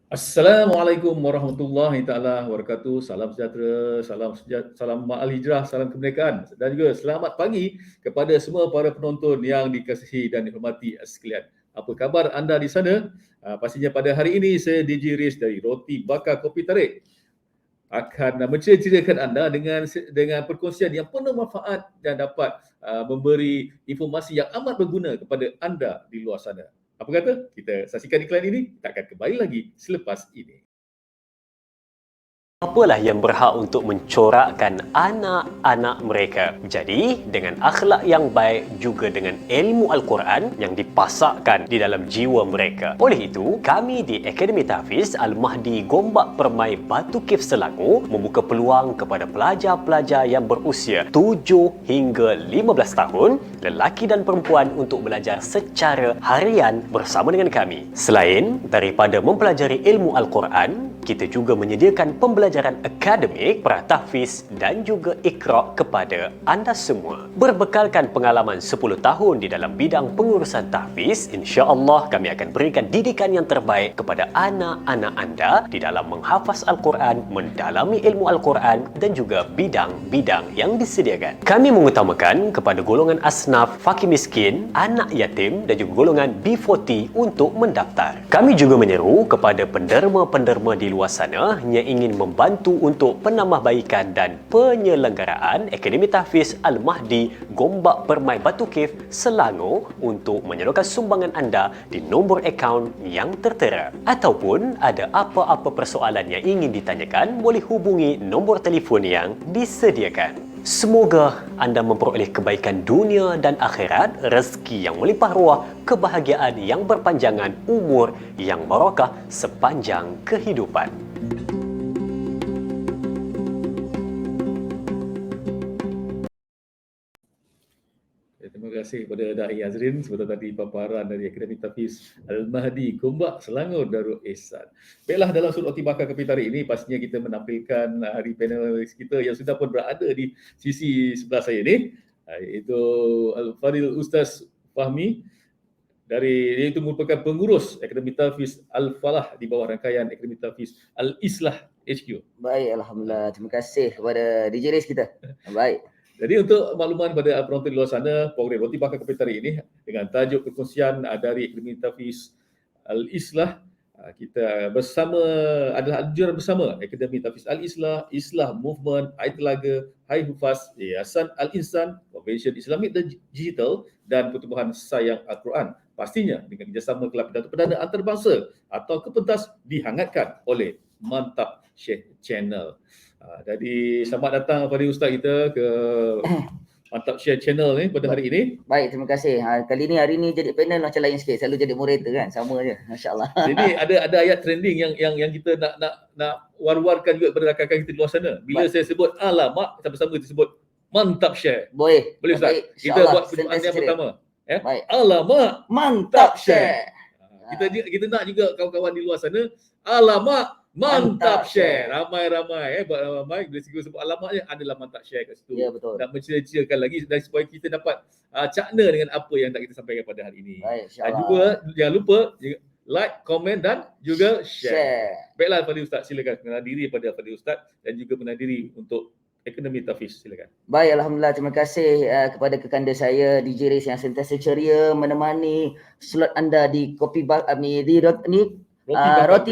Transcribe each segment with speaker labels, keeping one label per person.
Speaker 1: Assalamualaikum warahmatullahi taala wabarakatuh. Salam sejahtera, salam ma'al hijrah, salam kemerdekaan dan juga selamat pagi kepada semua para penonton yang dikasihi dan dihormati sekalian. Apa khabar anda di sana? Pastinya pada hari ini saya DJ Riz dari Roti Bakar Kopi Tarik akan menceritakan anda dengan perkongsian yang penuh manfaat dan dapat memberi informasi yang amat berguna kepada anda di luar sana. Apa kata? Kita saksikan iklan ini, kita akan kembali lagi selepas ini.
Speaker 2: Apalah yang berhak untuk mencorakkan anak-anak mereka. Jadi, dengan akhlak yang baik juga dengan ilmu Al-Quran yang dipasakkan di dalam jiwa mereka. Oleh itu, kami di Akademi Tahfiz Al-Mahdi Gombak Permai Batu Cave Selangor membuka peluang kepada pelajar-pelajar yang berusia 7 hingga 15 tahun, lelaki dan perempuan untuk belajar secara harian bersama dengan kami. Selain daripada mempelajari ilmu Al-Quran, kita juga menyediakan pembelajaran akademik, pratahfiz dan juga Iqra kepada anda semua. Berbekalkan pengalaman 10 tahun di dalam bidang pengurusan tahfiz, insya-Allah kami akan berikan didikan yang terbaik kepada anak-anak anda di dalam menghafaz Al-Quran, mendalami ilmu Al-Quran dan juga bidang-bidang yang disediakan. Kami mengutamakan kepada golongan asnaf, fakir miskin, anak yatim dan juga golongan B40 untuk mendaftar. Kami juga menyeru kepada penderma-penderma di luar sana yang ingin membantu untuk penambahbaikan dan penyelenggaraan Akademi Tahfiz Al-Mahdi Gombak Permai Batu Cave Selangor untuk menyalurkan sumbangan anda di nombor akaun yang tertera. Ataupun ada apa-apa persoalan yang ingin ditanyakan, boleh hubungi nombor telefon yang disediakan. Semoga anda memperoleh kebaikan dunia dan akhirat, rezeki yang melimpah ruah, kebahagiaan yang berpanjangan, umur yang barakah sepanjang kehidupan.
Speaker 1: Terima kasih kepada Da'i Azrin sebentar tadi paparan dari Akademi Tahfiz Al-Mahdi Gombak Selangor Darul Ihsan. Baiklah, dalam sudut Roti Bakar Kopi Tarik ini pastinya kita menampilkan hari panelis kita yang sudah pun berada di sisi sebelah saya ini, iaitu Al-Fadil Ustaz Fahmi dia itu merupakan pengurus Akademi Tahfiz Al-Falah di bawah rangkaian Akademi Tahfiz Al-Islah HQ.
Speaker 3: Baik, Alhamdulillah. Terima kasih kepada DJ Riz kita. Baik.
Speaker 1: Jadi untuk makluman pada penonton di luar sana, program Roti Bakar Kopi Tarik ini dengan tajuk perkongsian dari Akademi Tahfiz Al-Islah, kita bersama adalah anjuran bersama Akademi Tahfiz Al-Islah, Islah Movement, Air Telaga, Hai Hufaz, Yayasan Al-Insan, Convention Islamik dan Digital dan Pertubuhan Sayang Al-Quran. Pastinya dengan kerjasama Kelab Pidato Perdana Antarabangsa atau Kepentas dihangatkan oleh Mantap Syekh Channel. Jadi selamat datang kepada Ustaz kita ke Mantap Share Channel ni pada hari ini.
Speaker 3: Baik, terima kasih. Hari ni jadi panel macam lain sikit. Selalu jadi moderator kan, sama je. Masya-Allah.
Speaker 1: Jadi ada ayat trending yang kita nak war-warkan juga kepada rakan-rakan kita di luar sana. Bila saya sebut alamak, sama-sama kita sebut Mantap Share.
Speaker 3: Boleh.
Speaker 1: Boleh Ustaz?
Speaker 3: Baik,
Speaker 1: Kita buat penyembahan yang pertama. Ya?
Speaker 3: Baik.
Speaker 1: Alamak,
Speaker 3: Mantap Share.
Speaker 1: Kita nak juga kawan-kawan di luar sana, alamak, Mantap Share. Ramai-ramai buat ramai bila sebut alamaknya adalah Mantap Share kat situ.
Speaker 3: Ya, betul.
Speaker 1: Dan menceritakan lagi dan supaya kita dapat cakna dengan apa yang nak kita sampaikan pada hari ini.
Speaker 3: Baik,
Speaker 1: Dan juga jangan lupa like, komen dan juga share. Baiklah Fadil Ustaz, silakan mengenal diri pada Fadil Ustaz dan juga mengenal diri untuk Akademi Tahfiz, silakan.
Speaker 3: Baik, Alhamdulillah, terima kasih kepada kekanda saya DJ Riz yang sentiasa ceria menemani slot anda di Roti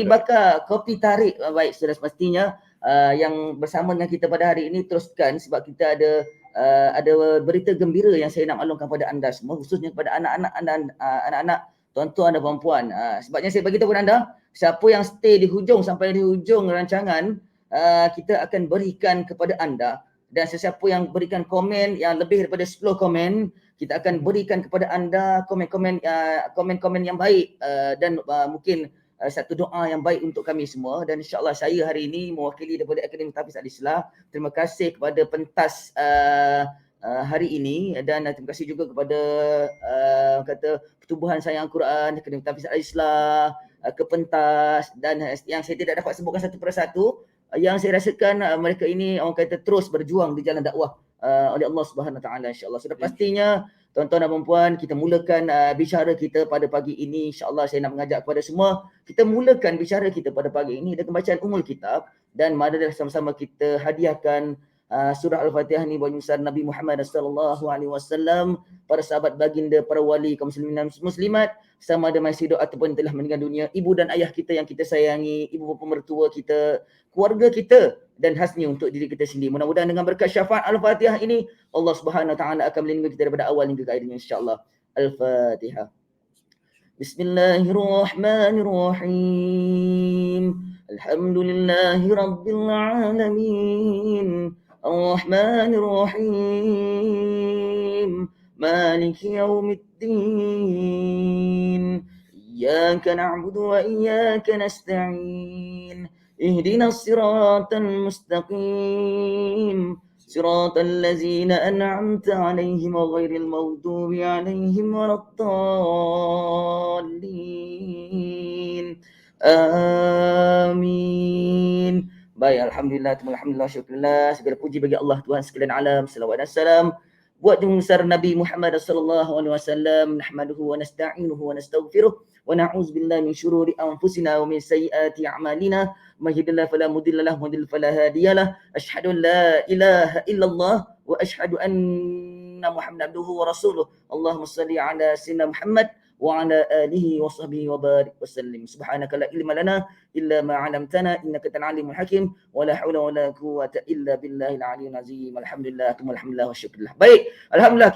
Speaker 3: Bakar Kopi Tarik. Baik, sudah semestinya yang bersama dengan kita pada hari ini teruskan sebab kita ada berita gembira yang saya nak maklumkan kepada anda semua, khususnya kepada anak-anak tuan-tuan dan puan-puan. Sebabnya saya bagi tahu kepada anda, siapa yang stay di hujung sampai di hujung rancangan, kita akan berikan kepada anda, dan sesiapa yang berikan komen yang lebih daripada 10 komen, kita akan berikan kepada anda komen-komen yang baik dan mungkin satu doa yang baik untuk kami semua. Dan insya-Allah saya hari ini mewakili daripada Akademi Tahfiz Al-Islah, terima kasih kepada pentas hari ini, dan terima kasih juga kepada Pertubuhan Sayang Al-Quran, Akademi Tahfiz Al-Islah, Kepentas, dan yang saya tidak dapat sebutkan satu persatu, yang saya rasakan mereka ini orang kata terus berjuang di jalan dakwah oleh Allah Subhanahu Wa Taala, insya-Allah. Sudah pastinya Tuan-tuan dan puan-puan, kita mulakan bicara kita pada pagi ini. InsyaAllah saya nak mengajak kepada semua, kita mulakan bicara kita pada pagi ini dengan bacaan Ummul Kitab, dan marilah sama-sama kita hadiahkan surah Al-Fatihah ni bagi besar Nabi Muhammad sallallahu alaihi wasallam, para sahabat baginda, para wali kaum muslimin dan muslimat, sama ada masih hidup ataupun telah meninggal dunia, ibu dan ayah kita yang kita sayangi, ibu bapa mertua kita, keluarga kita, dan khasnya untuk diri kita sendiri. Mudah-mudahan dengan berkat syafaat Al-Fatihah ini, Allah Subhanahu wa taala akan melindungi kita daripada awal hingga ke akhirnya, insya-Allah. Al-Fatihah. Bismillahirrahmanirrahim. Alhamdulillahi rabbil alamin. Ar-Rahmanir-Rahim. Maliki yaumiddin. Iyyaka na'budu wa iyyaka nasta'in. Ihdinas siratal mustaqim. Siratal ladzina an'amta 'alaihim ghairil maghdubi 'alaihim waladdallin. Amin. Baik, alhamdulillah, alhamdulillah, syukurlah, segala puji bagi Allah Tuhan sekalian alam, salawat dan salam buat junjungan besar Nabi Muhammad sallallahu alaihi wasallam. Nahmaduhu wa nasta'inuhu wa nastaghfiruh wa na'udzubillahi min syururi anfusina wa min sayyiati a'malina. May yahdihillahu fala mudilla lahu wa may yudlil fala hadiyalah. Asyhadu an la ilaha illallah wa asyhadu anna Muhammadan abduhu wa rasuluh. Allahumma shalli ala sayyidina Muhammad wa ala alihi wa sahbihi wa barik wa sallim. Subhanaka la ilma lana illa ma 'allamtana innaka antal alimul hakim wa la haula wa la quwwata illa billahil aliyyil azim. Alhamdulillah, alhamdulillah wa syukrulillah. Baik, alhamdulillah,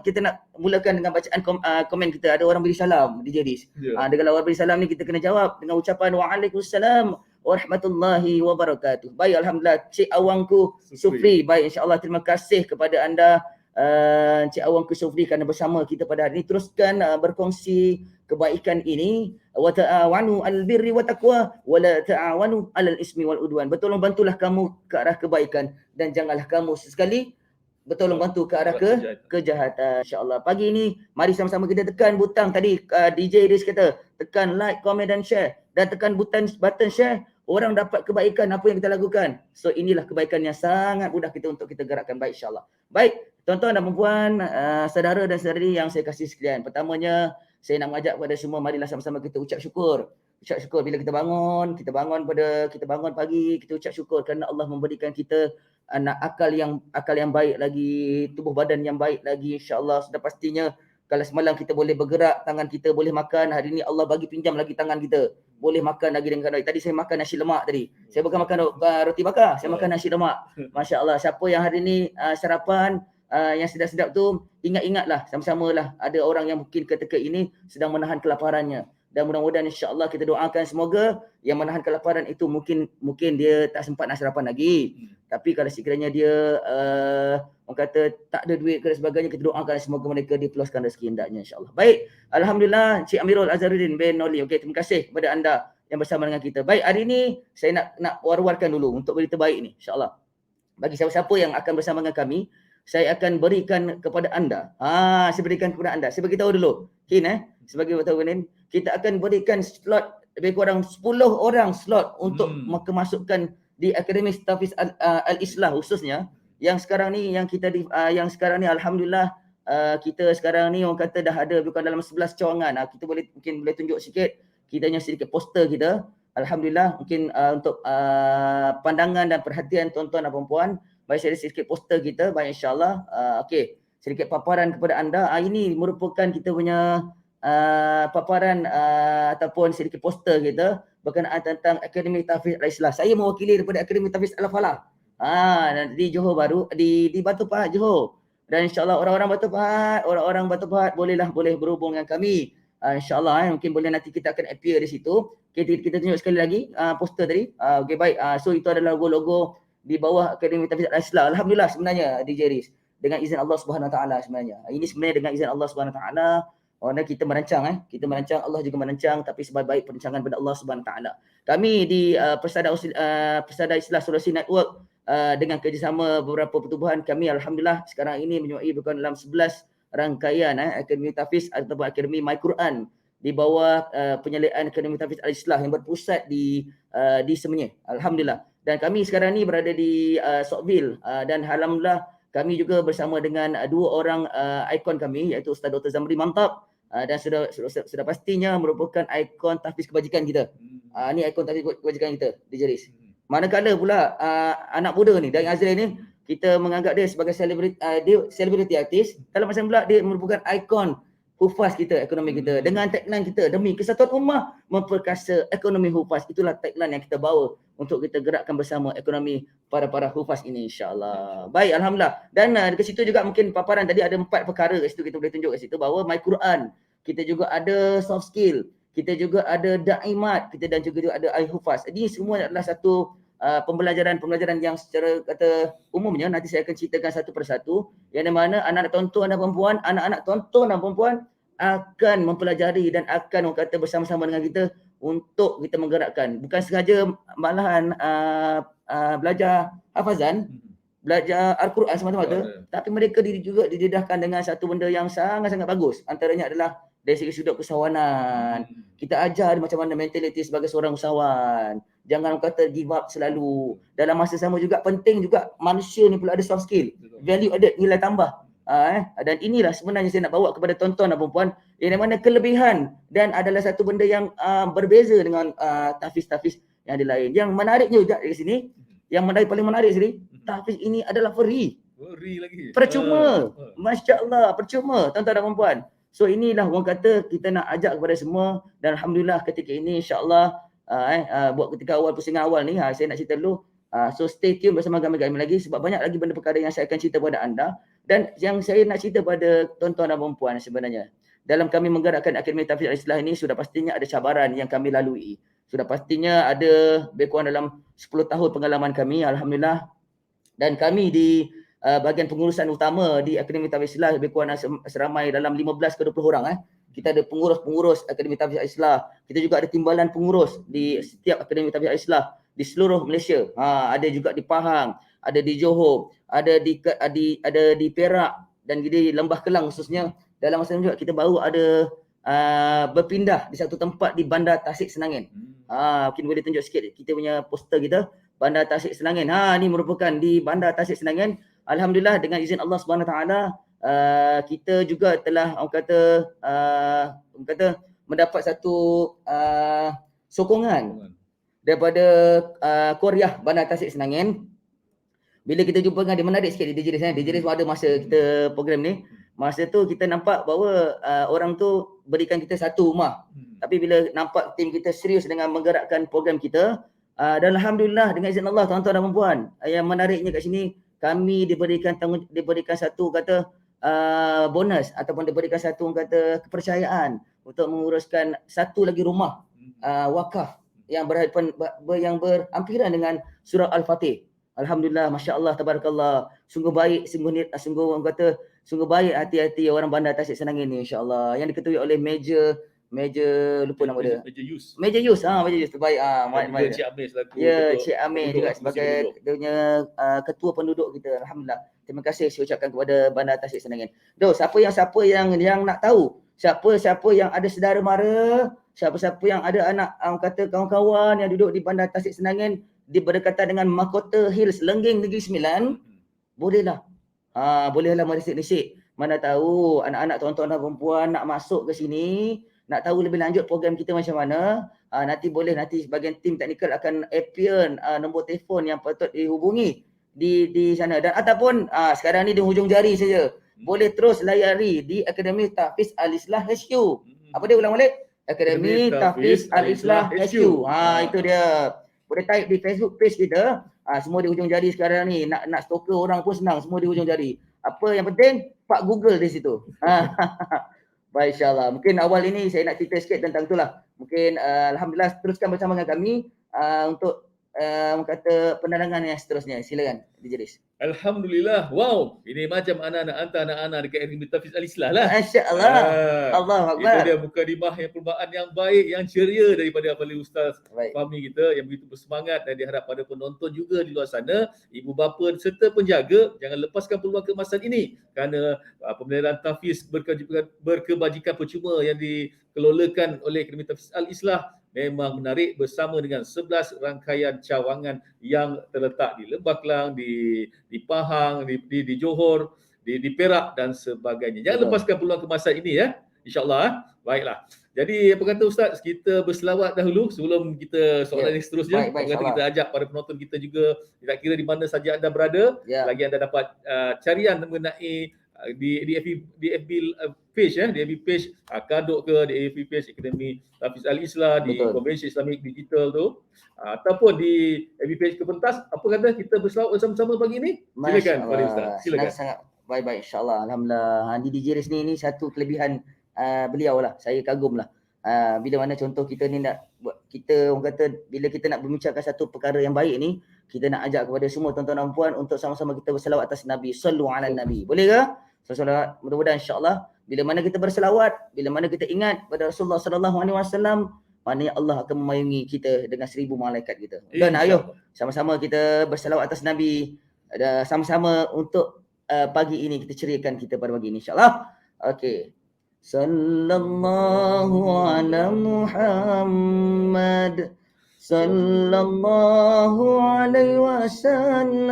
Speaker 3: kita nak mulakan dengan bacaan komen kita. Ada orang beri salam di Jeris. Dengan orang beri salam ni kita kena jawab dengan ucapan waalaikumsalam warahmatullahi wabarakatuh. Baik, alhamdulillah, Cik Awangku Sufri. Baik, insya-Allah terima kasih kepada anda Cik Awangku Sufri kerana bersama kita pada hari ini. Teruskan berkongsi kebaikan ini. Wa ta'awanu 'alal birri wa taqwa wa la ta'awanu 'alal ismi wal udwan. Bertolong bantulah kamu ke arah kebaikan dan janganlah kamu sesekali bertolong bantu ke arah kejahatan. Insya-Allah pagi ini mari sama-sama kita tekan butang tadi DJ Riz kata, tekan like, comment dan share, dan tekan button share, orang dapat kebaikan apa yang kita lakukan. So inilah kebaikan yang sangat mudah kita untuk kita gerakkan. Baik, insya-Allah. Baik, tuan-tuan dan puan, saudara dan saudari yang saya kasih sekalian. Pertamanya saya nak mengajak kepada semua, marilah sama-sama kita ucap syukur. Ucap syukur bila kita bangun pagi, kita ucap syukur kerana Allah memberikan kita anak akal yang baik lagi, tubuh badan yang baik lagi, insya-Allah. Sudah pastinya kalau semalam kita boleh bergerak, tangan kita boleh makan, hari ini Allah bagi pinjam lagi tangan kita, boleh makan lagi dengan baik. Tadi saya makan nasi lemak tadi. Saya bukan makan roti bakar, saya makan nasi lemak. Masya-Allah. Siapa yang hari ini sarapan yang sedap-sedap tu, ingat-ingatlah, sama-samalah. Ada orang yang mungkin ketika ini sedang menahan kelaparannya. Dan mudah-mudahan insya-Allah kita doakan semoga yang menahan kelaparan itu mungkin dia tak sempat nak sarapan lagi. Tapi kalau sekiranya dia orang kata tak ada duit dan sebagainya, kita doakan semoga mereka dipeluaskan rezeki hendaknya, insya-Allah. Baik, alhamdulillah, Cik Amirul Azharuddin bin Noli. Okey, terima kasih kepada anda yang bersama dengan kita. Baik, hari ini saya nak war-warkan dulu untuk berita baik ni, insya-Allah. Bagi siapa-siapa yang akan bersama dengan kami, saya akan berikan kepada anda. Saya berikan kepada anda. Saya beritahu dulu. Sebagai beritahu ni, kita akan berikan slot lebih kurang 10 orang slot untuk masukkan di Akademi Tafiz Al-Islah khususnya yang sekarang ni alhamdulillah kita sekarang ni orang kata dah ada bukan dalam 11 cawangan. Kita mungkin boleh tunjuk sikit, kita hanya sedikit poster kita. Alhamdulillah, mungkin untuk pandangan dan perhatian tuan-tuan dan puan-puan, baik saya ada sedikit poster kita, baik insya-Allah. Okey, sedikit paparan kepada anda. Ini merupakan kita punya paparan ataupun sedikit poster kita berkenaan tentang Akademi Tafiz Al-Islah. Saya mewakili daripada Akademi Tafiz Al-Falah di Johor Bahru, di Batu Pahat, Johor. Dan insya-Allah orang-orang Batu Pahat boleh berhubung dengan kami. InsyaAllah mungkin boleh nanti kita akan appear di situ. Kita tunjuk sekali lagi poster tadi. Okey, baik. So itu adalah logo-logo di bawah Akademi Tafiz Al-Islah. Alhamdulillah sebenarnya DJ Riz, dengan izin Allah Subhanahu Wa Taala sebenarnya. Ini sebenarnya dengan izin Allah Subhanahu Wa Taala. Kita merancang, Allah juga merancang, tapi sebaik-baik perancangan pada Allah Subhanahu Wa Taala. Kami di Persada Islah Sulawesi Network dengan kerjasama beberapa pertubuhan kami, alhamdulillah sekarang ini menyuai bukan dalam 11 rangkaian Akademi Tafiz ataupun Akademi My Quran di bawah penyelidikan Akademi Tafiz Al-Islah yang berpusat di Semenyih. Alhamdulillah. Dan kami sekarang ni berada di Sokville dan alhamdulillah kami juga bersama dengan dua orang ikon kami, iaitu Ustaz Dr. Zamri Mantap dan sudah pastinya merupakan ikon tahfiz kebajikan kita. Ni ikon tahfiz kebajikan kita di Jeris. Manakala pula anak muda ni dari Azrael ni, kita menganggap dia sebagai selebriti artis. Kalau macam pula dia merupakan ikon hufaz kita, ekonomi kita, dengan tagline kita, demi kesatuan ummah memperkasa ekonomi hufaz. Itulah tagline yang kita bawa untuk kita gerakkan bersama ekonomi para hufaz ini, insya-Allah. Baik, alhamdulillah. Dan dekat situ juga mungkin paparan tadi ada 4 perkara kat situ kita boleh tunjuk kat situ, bahawa My Quran, kita juga ada soft skill, kita juga ada da'imat, kita dan juga ada al-hufaz. Ini semua adalah satu pembelajaran yang secara kata umumnya nanti saya akan ceritakan satu persatu, yang mana anak-anak tonton dan perempuan akan mempelajari dan akan orang kata bersama-sama dengan kita untuk kita menggerakkan. Bukan sengaja malahan belajar hafazan, belajar Al-Quran semata-mata, tapi mereka juga didedahkan dengan satu benda yang sangat-sangat bagus. Antaranya adalah dari segi sudut usahawanan. Kita ajar macam mana mentaliti sebagai seorang usahawan. Jangan kata give up selalu. Dalam masa sama juga penting juga manusia ni pula ada soft skill, value added, nilai tambah. Dan inilah sebenarnya saya nak bawa kepada tonton dan perempuan, yang mana kelebihan dan adalah satu benda yang berbeza dengan tahfiz-tahfiz yang ada lain. Yang menariknya juga di sini, paling menarik sini, tahfiz ini adalah free.
Speaker 1: Free lagi.
Speaker 3: Percuma. Masya-Allah, percuma tuan-tuan dan perempuan. So inilah orang kata kita nak ajak kepada semua, dan alhamdulillah ketika ini insya-Allah buat ketika awal pusingan awal ni saya nak cerita dulu. So stay tune bersama kami lagi, sebab banyak lagi benda perkara yang saya akan cerita kepada anda, dan yang saya nak cerita pada tuan-tuan dan perempuan sebenarnya. Dalam kami menggerakkan Akademi Tahfiz Al-Islah ini, sudah pastinya ada cabaran yang kami lalui. Sudah pastinya ada lebih kurang dalam 10 tahun pengalaman kami, alhamdulillah. Dan kami di bahagian pengurusan utama di Akademi Tahfiz Al-Islah lebih kurang seramai dalam 15 ke 20 orang. Kita ada pengurus Akademi Tahfiz Al-Islah. Kita juga ada timbalan pengurus di setiap Akademi Tahfiz Al-Islah di seluruh Malaysia. Ada juga di Pahang, ada di Johor, ada di Perak dan di Lembah Kelang khususnya. Dalam masa ini juga kita baru ada berpindah di satu tempat di Bandar Tasik Senangin. Mungkin boleh tunjuk sikit kita punya poster kita, Bandar Tasik Senangin. Ni merupakan di Bandar Tasik Senangin. Alhamdulillah dengan izin Allah Subhanahu Taala, kita juga telah orang kata mendapat satu sokongan daripada Korea Bandar Tasik Senangin. Bila kita jumpa dengan dia, menarik sikit di Jeris. Di Jeris ada masa kita program ni, masa tu kita nampak bahawa orang tu berikan kita satu rumah. Tapi bila nampak tim kita serius dengan menggerakkan program kita, dan alhamdulillah dengan izin Allah tuan-tuan dan puan-puan, yang menariknya kat sini kami diberikan satu kata bonus ataupun diberikan satu kata kepercayaan untuk menguruskan satu lagi rumah wakaf yang berhampiran dengan surah Al-Fatih. Alhamdulillah, masya-Allah, tabarakallah. Sungguh baik, sungguh baik hati-hati orang Bandar Tasik Senangin ni, insya-Allah. Yang diketuai oleh Meja lupa nama dia. Meja Yus, terbaik.
Speaker 1: Cik Amir selaku
Speaker 3: Cik Amir juga sebagai dia punya ketua penduduk kita. Alhamdulillah. Terima kasih saya ucapkan kepada Bandar Tasik Senangin. Siapa yang nak tahu, siapa yang ada saudara mara, siapa yang ada anak kawan-kawan yang duduk di Bandar Tasik Senangin di berdekatan dengan Mahkota Hills Lengging Negeri Sembilan, bolehlah merisik-risik. Mana tahu anak-anak, tuan-tuan dan perempuan nak masuk ke sini, nak tahu lebih lanjut program kita macam mana, nanti sebahagian tim teknikal akan appear nombor telefon yang patut dihubungi di sana, dan ataupun sekarang ni di hujung jari saja boleh terus layari di Akademi Tahfiz Al-Islah HQ. Apa dia, ulang balik? Akademi Tahfiz Al-Islah HQ. Itu dia. Boleh type di Facebook page kita. Semua di hujung jari sekarang ni. Nak stalker orang pun senang, semua di hujung jari. Apa yang penting, Pak Google di situ. Baik, insyaAllah. Mungkin awal ini saya nak cerita sikit tentang itulah. Mungkin alhamdulillah teruskan bersama dengan kami untuk kata penerangan yang seterusnya. Silakan Jeris.
Speaker 1: Alhamdulillah. Wow, ini macam anak-anak dekat Akademi Tahfiz Al-Islah lah.
Speaker 3: Masya-Allah. Allahu Akbar.
Speaker 1: Itu dia mukadimah yang perlumbaan yang baik, yang ceria daripada Abang Ustaz Fahmi kita yang begitu bersemangat, dan diharap pada penonton juga di luar sana, ibu bapa serta penjaga jangan lepaskan peluang keemasan ini, kerana pemeliharaan tahfiz berkebajikan percuma yang dikelolakan oleh Akademi Tahfiz Al-Islah memang menarik bersama dengan 11 rangkaian cawangan yang terletak di Lembah Kelang, di Pahang, di Johor, di Perak dan sebagainya. Jangan
Speaker 3: Betul.
Speaker 1: lepaskan peluang kemasan ini ya. InsyaAllah. Baiklah. Jadi apa kata Ustaz, kita berselawat dahulu sebelum kita soalan yang seterusnya.
Speaker 3: Baik,
Speaker 1: Apa kata kita ajak para penonton kita juga, tidak kira di mana saja anda berada, selagi anda dapat carian mengenai di FB page di FB page Kaduk ke, di FB page Akademi Tafiz Al-Islah, di Konvensi Islamik Digital tu, ataupun di FB page Kepentas. Apa kata kita berselawat bersama-sama pagi ni? Silakan Fadil Ustaz. Silakan.
Speaker 3: Sangat baik-baik, insyaAllah. Alhamdulillah. DJ Rizni ni satu kelebihan beliau lah, saya kagum lah. Bila mana contoh kita ni nak buat, kita orang kata bila kita nak berbincangkan satu perkara yang baik ni, kita nak ajak kepada semua tuan-tuan dan puan untuk sama-sama kita berselawat atas Nabi. Sallu ala Nabi. Boleh ke? Selawat. Mudah-mudahan insya-Allah bila mana kita berselawat, bila mana kita ingat pada Rasulullah sallallahu alaihi wasallam, maknanya Allah akan memayungi kita dengan 1000 malaikat kita. Dan ayo sama-sama kita berselawat atas Nabi, sama-sama untuk pagi ini kita ceriakan kita pada pagi ini insya-Allah. Okey. Sallallahu ala Muhammad sallallahu alaihi wasallam.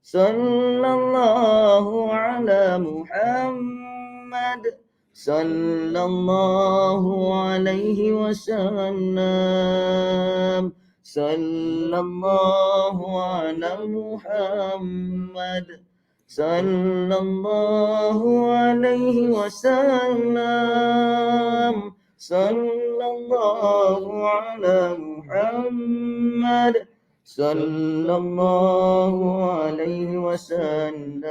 Speaker 3: Sallallahu ala Muhammad sallallahu alaihi wasallam. Sallallahu ala Muhammad sallallahu alaihi wasallam. Sallallahu ala Muhammad sallallahu alaihi wasallam.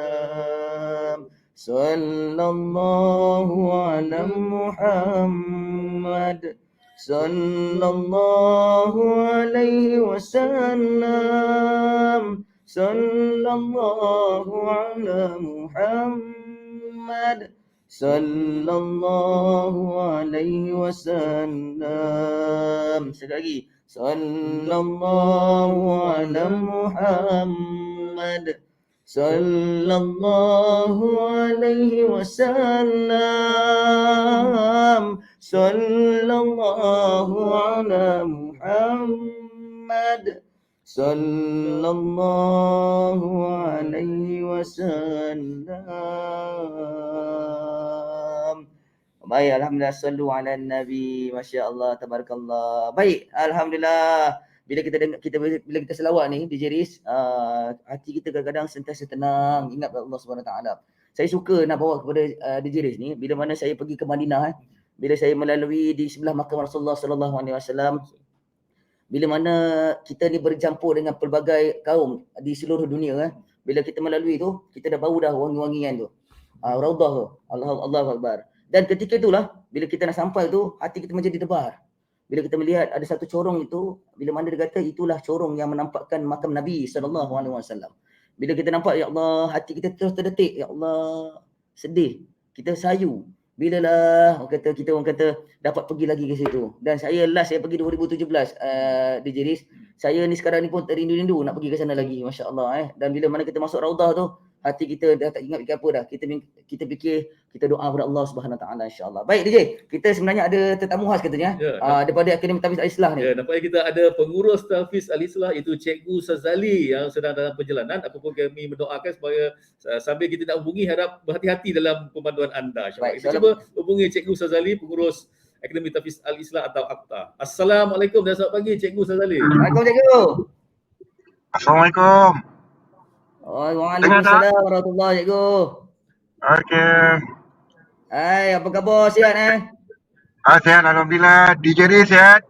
Speaker 3: Sallallahu ala Muhammad sallallahu alaihi wasallam. Sallallahu ala Muhammad sallallahu alaihi wasallam. Sekali lagi. Sallallahu ala Muhammad sallallahu alaihi wasallam. Sallallahu ala Muhammad sallallahu alaihi wasallam. Baik, alhamdulillah, sallu ala nabi, masya-Allah, tabarakallah. Baik, alhamdulillah. Bila kita selawat ni DJ Riz, hati kita kadang-kadang sentiasa tenang, ingat Allah Subhanahu taala. Saya suka nak bawa kepada DJ Riz ni bila mana saya pergi ke Madinah, bila saya melalui di sebelah makam Rasulullah sallallahu alaihi wasallam, bila mana kita ni bercampur dengan pelbagai kaum di seluruh dunia, bila kita melalui tu, kita dah bau dah wangi-wangian tu. Raudhah tu. Allahu Akbar. Dan ketika itulah bila kita nak sampai tu, hati kita menjadi debar. Bila kita melihat ada satu corong itu, bila mana dia kata itulah corong yang menampakkan makam Nabi sallallahu alaihi wasallam. Bila kita nampak, ya Allah, hati kita terus terdetik, ya Allah, sedih, kita sayu. Bilalah orang kata dapat pergi lagi ke situ. Dan saya pergi 2017 DJ Riz. Saya ni sekarang ni pun terindu-rindu nak pergi ke sana lagi, masya-Allah. Dan bila mana kita masuk Raudhah tu, hati kita dah tak ingat fikir apa dah. Kita fikir, kita doa kepada Allah Subhanahu Wa Taala, insya-Allah. Baik DJ, kita sebenarnya ada tetamu khas katanya daripada Akademi Tafiz Al-Islah ni.
Speaker 1: Ya, nampaknya kita ada pengurus Tafiz Al-Islah, itu Cikgu Sazali yang sedang dalam perjalanan. Apapun kami mendoakan supaya sambil kita nak hubungi, harap berhati-hati dalam pemanduan anda, insya-Allah. Kita cuba hubungi Cikgu Sazali, pengurus Akademi Tafiz Al-Islah atau AKTA. Assalamualaikum dan selamat pagi Cikgu Sazali.
Speaker 3: Assalamualaikum Cikgu.
Speaker 4: Assalamualaikum.
Speaker 3: Waalaikumsalam warahmatullahi Cikgu.
Speaker 4: Okey.
Speaker 3: Hai, apa khabar? Sihat
Speaker 4: Sihat, alhamdulillah. DJ Riz sihat?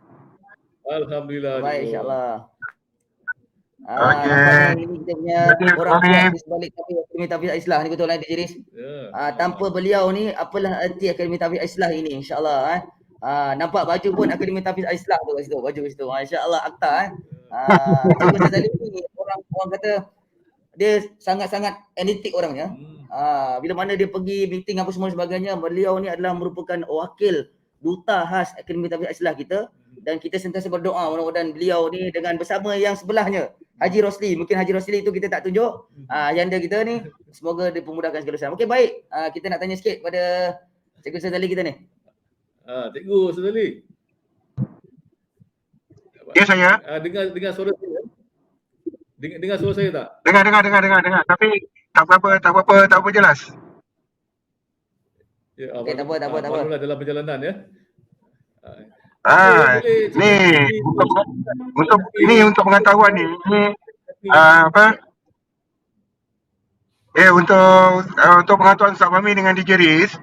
Speaker 1: Alhamdulillah.
Speaker 3: Baik, insya-Allah.
Speaker 4: Okey.
Speaker 3: Ini kita punya orang di sebalik Akademi Tafiz Al-Islah ni, betul lah DJ Riz? Tanpa beliau ni, apalah arti Akademi Tafiz Al-Islah ini, insya-Allah. Nampak baju pun Akademi Tafiz Al-Islah tu kat situ, baju kat situ. Masya-Allah, AKTA Cikgu Sazali ni orang kata dia sangat-sangat analitik orangnya. Bila mana dia pergi meeting apa semua sebagainya, beliau ni adalah merupakan wakil duta khas Akademi Tafiz Al-Islah kita, dan kita sentiasa berdoa mudah-mudahan beliau ni dengan bersama yang sebelahnya Haji Rosli, mungkin Haji Rosli itu kita tak tunjuk, janda kita ni, semoga dipermudahkan segala urusan. Okey, baik, kita nak tanya sikit pada Cikgu Sazali kita ni.
Speaker 1: Cikgu Sazali,
Speaker 4: Ya saya.
Speaker 1: Dengar suara saya? Dengar suara saya tak?
Speaker 4: Dengar. Tapi tak apa jelas.
Speaker 1: Ya,
Speaker 3: Okey, tak apa.
Speaker 1: barulah dalam perjalanan ya. Boleh
Speaker 4: Ni untuk pengetahuan ni. Ini apa? Untuk pengetahuan Ustaz Fahmi dengan DJ Riz.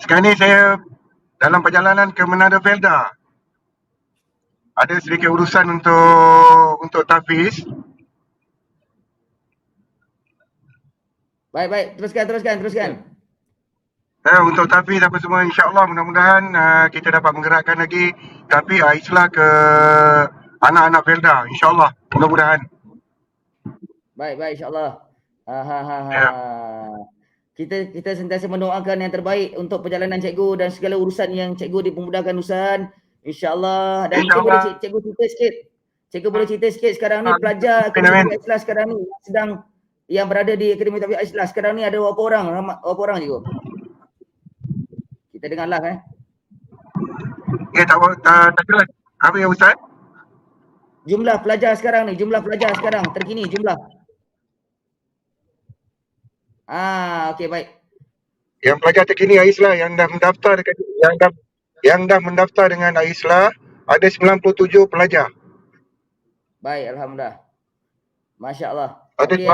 Speaker 4: Sekarang ni saya dalam perjalanan ke Menara Felda. Ada sedikit urusan untuk tahfiz.
Speaker 3: Baik. Teruskan.
Speaker 4: Untuk tahfiz apa semua, insya-Allah mudah-mudahan kita dapat menggerakkan lagi tahfiz Islah ke anak-anak Felda, insya-Allah. Mudah-mudahan.
Speaker 3: Baik, insya-Allah.
Speaker 4: Ya.
Speaker 3: Kita sentiasa mendoakan yang terbaik untuk perjalanan cikgu dan segala urusan yang cikgu dipermudahkan urusan. InsyaAllah. Dan
Speaker 4: InsyaAllah.
Speaker 3: cikgu cerita sikit. Cikgu boleh cerita sikit sekarang ni pelajar Akademi Tahfiz Islah sekarang ni yang berada di Akademi Tahfiz Islah sekarang ni ada berapa orang cikgu? Kita dengar live
Speaker 4: Ya, tak jelas. Apa ya Ustaz?
Speaker 3: Jumlah pelajar sekarang terkini jumlah. Okey baik.
Speaker 4: Yang pelajar terkini Islah yang dah mendaftar dengan Islah ada 97 pelajar.
Speaker 3: Baik, alhamdulillah. Masya-Allah.
Speaker 4: Ada
Speaker 3: Okey,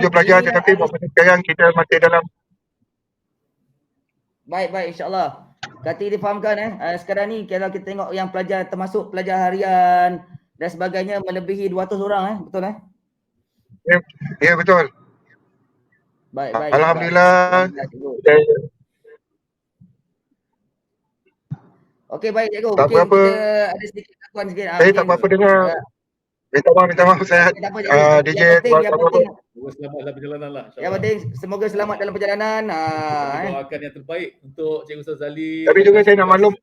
Speaker 4: 97 pelajar tetapi sekarang kita masih dalam.
Speaker 3: Baik, insya-Allah. Kati difahamkan sekarang ni kalau kita tengok yang pelajar termasuk pelajar harian dan sebagainya melebihi 200 orang betul
Speaker 4: Ya, betul.
Speaker 3: Baik.
Speaker 4: Alhamdulillah.
Speaker 3: Okey baik cikgu.
Speaker 4: Tak
Speaker 3: Mungkin
Speaker 4: apa-apa.
Speaker 3: kita ada sedikit gangguan sikit.
Speaker 4: Saya tak apa-apa dengar. Minta maaf saya DJ buat apa-apa.
Speaker 1: Selamat dalam perjalanan lah.
Speaker 3: Yang penting semoga selamat dalam perjalanan.
Speaker 1: Doakan yang terbaik untuk Cikgu Ustaz Zali.
Speaker 4: Tapi juga saya nak maklum,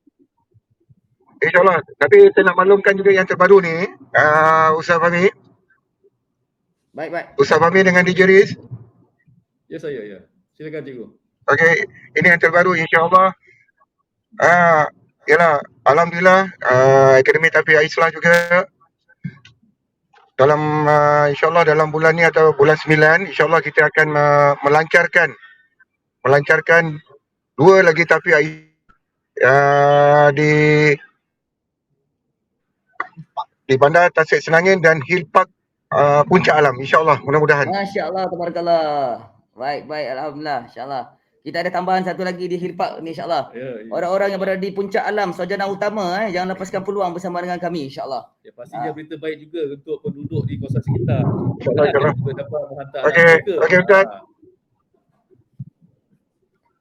Speaker 4: InsyaAllah. Tapi saya nak maklumkan juga yang terbaru ni, Ustaz Fahmi.
Speaker 3: Baik.
Speaker 4: Ustaz Fahmi dengan DJ Riz.
Speaker 1: Ya saya, ya. Silakan cikgu.
Speaker 4: Okey, ini yang terbaru insya-Allah. Yalah, alhamdulillah Akademi Tahfiz Islah juga dalam insya-Allah dalam bulan ni atau bulan 9 insya-Allah kita akan melancarkan dua lagi tahfiz di Bandar Tasik Senangin dan Hill Park Puncak Alam, insya-Allah, mudah-mudahan.
Speaker 3: Masya-Allah, tabarakallah. Baik, alhamdulillah, insya-Allah. Kita ada tambahan satu lagi di Hill Park ni insya-Allah.
Speaker 1: Ya.
Speaker 3: Orang-orang yang berada di Puncak Alam, sarjana utama jangan lepaskan peluang bersama dengan kami insya-Allah.
Speaker 1: Ya, pastinya berita baik juga untuk penduduk di kawasan sekitar.
Speaker 4: InsyaAllah.
Speaker 1: Kita dapat menghantar
Speaker 4: Okey Ustaz.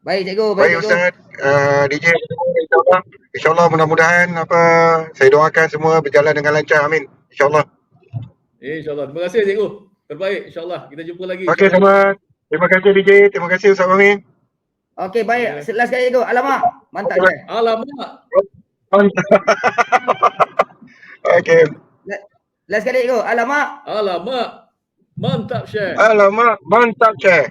Speaker 3: Baik cikgu,
Speaker 4: Baik Ustaz, DJ insya-Allah mudah-mudahan saya doakan semua berjalan dengan lancar, amin. Insya-Allah.
Speaker 1: InsyaAllah. Terima kasih cikgu. Terbaik insya-Allah. Kita jumpa lagi.
Speaker 4: Okey sama. Terima kasih DJ, terima kasih Ustaz Fahmi.
Speaker 3: Okey baik, last kali cikgu. Alamak, mantap je.
Speaker 1: Alamak.
Speaker 4: Okey.
Speaker 3: Last kali cikgu. Alamak.
Speaker 1: Mantap Syekh.
Speaker 4: Alamak, mantap Syekh.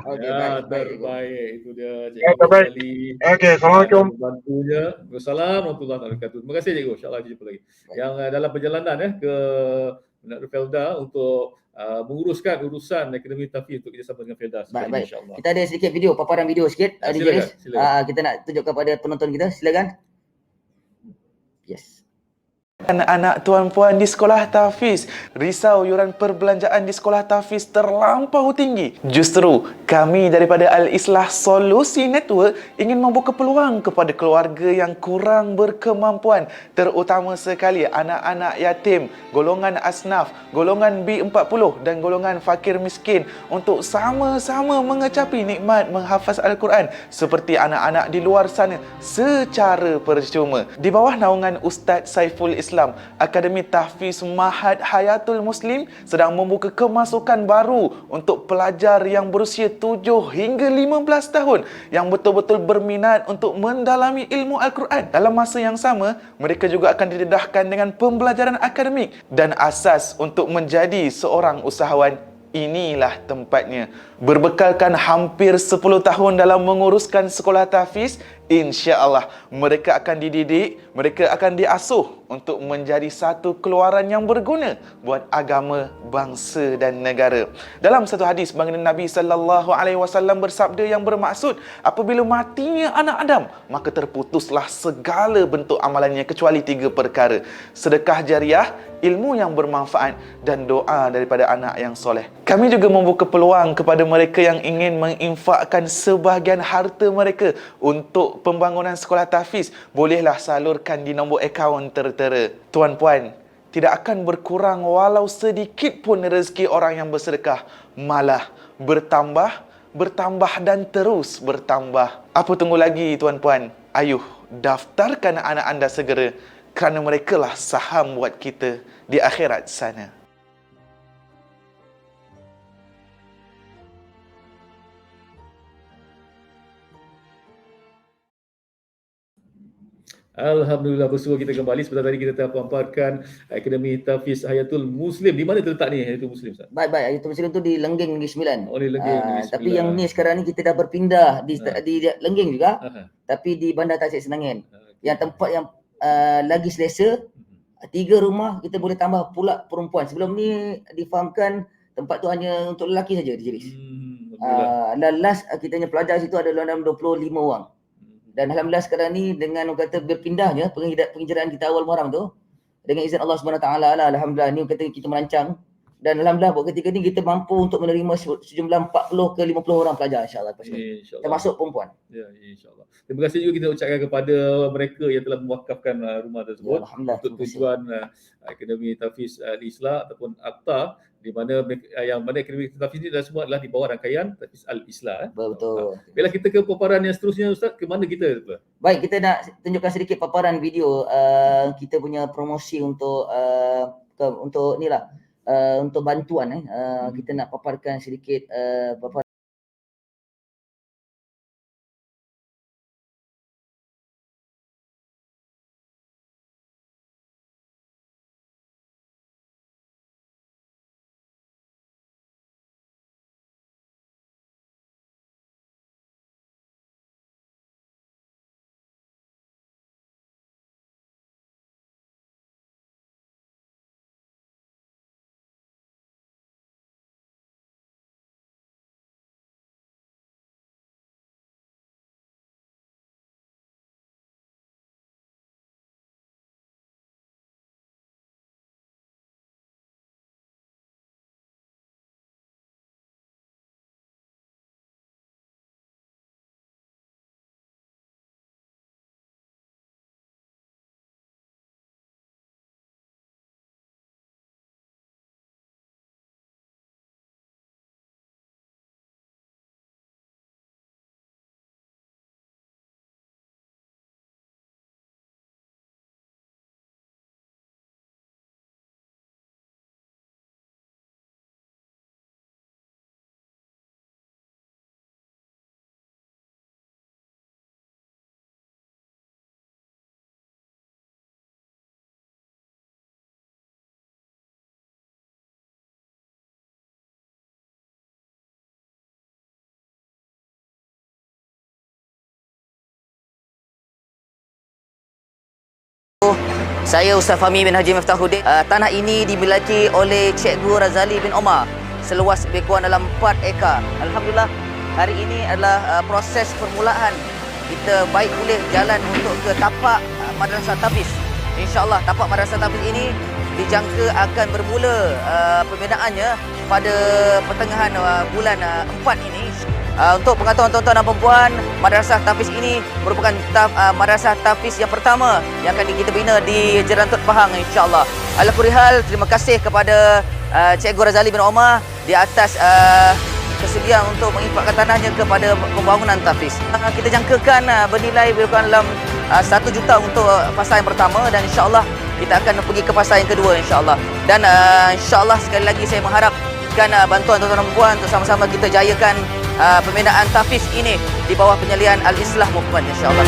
Speaker 3: Okey baik cikgu.
Speaker 1: Baik, itu dia
Speaker 4: Ya,
Speaker 1: Cikgu
Speaker 4: baik.
Speaker 1: Zali.
Speaker 4: Okey, Assalamualaikum.
Speaker 1: Bantunya. Wassalamualaikum warahmatullahi wabarakatuh. Terima kasih cikgu. InsyaAllah kita jumpa lagi. Yang dalam perjalanan ke Menara Felda untuk menguruskan urusan Akademi Tahfiz untuk kerjasama dengan Felda.
Speaker 3: Baik.
Speaker 1: InsyaAllah.
Speaker 3: Kita ada sedikit video, paparan video sikit.
Speaker 1: Silakan.
Speaker 3: Kita nak tunjuk kepada penonton kita. Silakan. Yes.
Speaker 5: Anak-anak tuan-puan di sekolah tahfiz risau yuran perbelanjaan di sekolah tahfiz terlampau tinggi. Justru kami daripada Al-Islah Solusi Network ingin membuka peluang kepada keluarga yang kurang berkemampuan, terutama sekali anak-anak yatim, golongan asnaf, golongan B40 dan golongan fakir miskin untuk sama-sama mengecapi nikmat menghafaz Al-Quran seperti anak-anak di luar sana secara percuma. Di bawah naungan Ustaz Saiful Islam, Akademi Tahfiz Mahad Hayatul Muslim sedang membuka kemasukan baru untuk pelajar yang berusia 7 hingga 15 tahun yang betul-betul berminat untuk mendalami ilmu Al-Quran. Dalam masa yang sama, mereka juga akan didedahkan dengan pembelajaran akademik dan asas untuk menjadi seorang usahawan. Inilah tempatnya. Berbekalkan hampir 10 tahun dalam menguruskan sekolah tahfiz, insya-Allah mereka akan dididik, mereka akan diasuh untuk menjadi satu keluaran yang berguna buat agama, bangsa dan negara. Dalam satu hadis baginda Nabi sallallahu alaihi wasallam bersabda yang bermaksud, apabila matinya anak Adam, maka terputuslah segala bentuk amalannya kecuali 3 perkara: sedekah jariah, ilmu yang bermanfaat dan doa daripada anak yang soleh. Kami juga membuka peluang kepada mereka yang ingin menginfakkan sebahagian harta mereka untuk pembangunan sekolah tahfiz. Bolehlah salurkan di nombor akaun tertera. Tuan-puan, tidak akan berkurang walau sedikit pun rezeki orang yang bersedekah. Malah bertambah dan terus bertambah. Apa tunggu lagi tuan-puan? Ayuh, daftarkan anak anda segera, kerana merekalah saham buat kita di akhirat sana.
Speaker 1: Alhamdulillah, bersua kita kembali. Sebentar tadi kita telah paparkan Akademi Tahfiz Hayatul Muslim. Di mana terletak ni Hayatul Muslim, Ustaz?
Speaker 3: Baik, Hayatul Muslim tu di Lenggeng Negeri Sembilan.
Speaker 1: Oh, di Lenggeng Negeri
Speaker 3: Tapi
Speaker 1: Sembilan.
Speaker 3: yang ni sekarang ni kita dah berpindah di Lenggeng juga,
Speaker 1: Aha.
Speaker 3: tapi di Bandar Tasik Senangan.
Speaker 1: Okey.
Speaker 3: Yang tempat yang lagi selesa, 3 rumah kita boleh tambah pula perempuan. Sebelum ni difahamkan tempat tu hanya untuk lelaki saja di Jeris.
Speaker 1: Alhamdulillah.
Speaker 3: Last kita punya pelajar situ ada dalam 25 orang. Dan alhamdulillah sekarang ni dengan orang kata berpindahnya penghijraan kita awal Muharram tu, dengan izin Allah SWT lah, alhamdulillah ni kata kita merancang, dan alhamdulillah buat ketika ni kita mampu untuk menerima sejumlah 40 ke 50 orang pelajar insya-Allah,
Speaker 1: InsyaAllah.
Speaker 3: termasuk perempuan.
Speaker 1: Ya, insya-Allah. Terima kasih juga kita ucapkan kepada mereka yang telah mewakafkan rumah tersebut
Speaker 3: Ya, alhamdulillah,
Speaker 1: untuk
Speaker 3: terima kasih.
Speaker 1: tujuan Akademi Tahfiz Al-Islah ataupun AKTA, di mana yang mana Akademi Tahfiz ini semua adalah di bawah rangkaian Tahfiz Al-Islah.
Speaker 3: Betul.
Speaker 1: Bila kita ke paparan yang seterusnya, Ustaz, ke mana kita?
Speaker 3: Baik, kita nak tunjukkan sedikit paparan video kita punya promosi untuk untuk ni lah, untuk bantuan kita nak paparkan sedikit paparan. Saya Ustaz Fahmi bin Haji Miftahuddin. Tanah ini dimiliki oleh Cikgu Razali bin Omar seluas lebih kurang dalam 4 ekar. Alhamdulillah, hari ini adalah proses permulaan kita baik boleh jalan untuk ke tapak Madrasah Tahfiz. InsyaAllah tapak Madrasah Tahfiz ini dijangka akan bermula pembinaannya pada pertengahan bulan 4 ini. Untuk pengetahuan tuan-tuan dan puan-puan, Madrasah Tahfiz ini merupakan Madrasah Tahfiz yang pertama yang akan kita bina di Jerantut Pahang, insya-Allah. Ala kulli hal, terima kasih kepada Cikgu Razali bin Omar di atas kesedia untuk menginfakkan tanahnya kepada pembangunan Tahfiz. Kita jangkakan bernilai lebih kurang dalam 1 juta untuk fasa yang pertama, dan insya-Allah kita akan pergi ke fasa yang kedua, insya-Allah. Dan insya-Allah sekali lagi saya mengharapkan bantuan tuan-tuan dan puan untuk sama-sama kita jayakan pembinaan Tahfiz ini di bawah penyalian Al-Islah Movement, insya-Allah.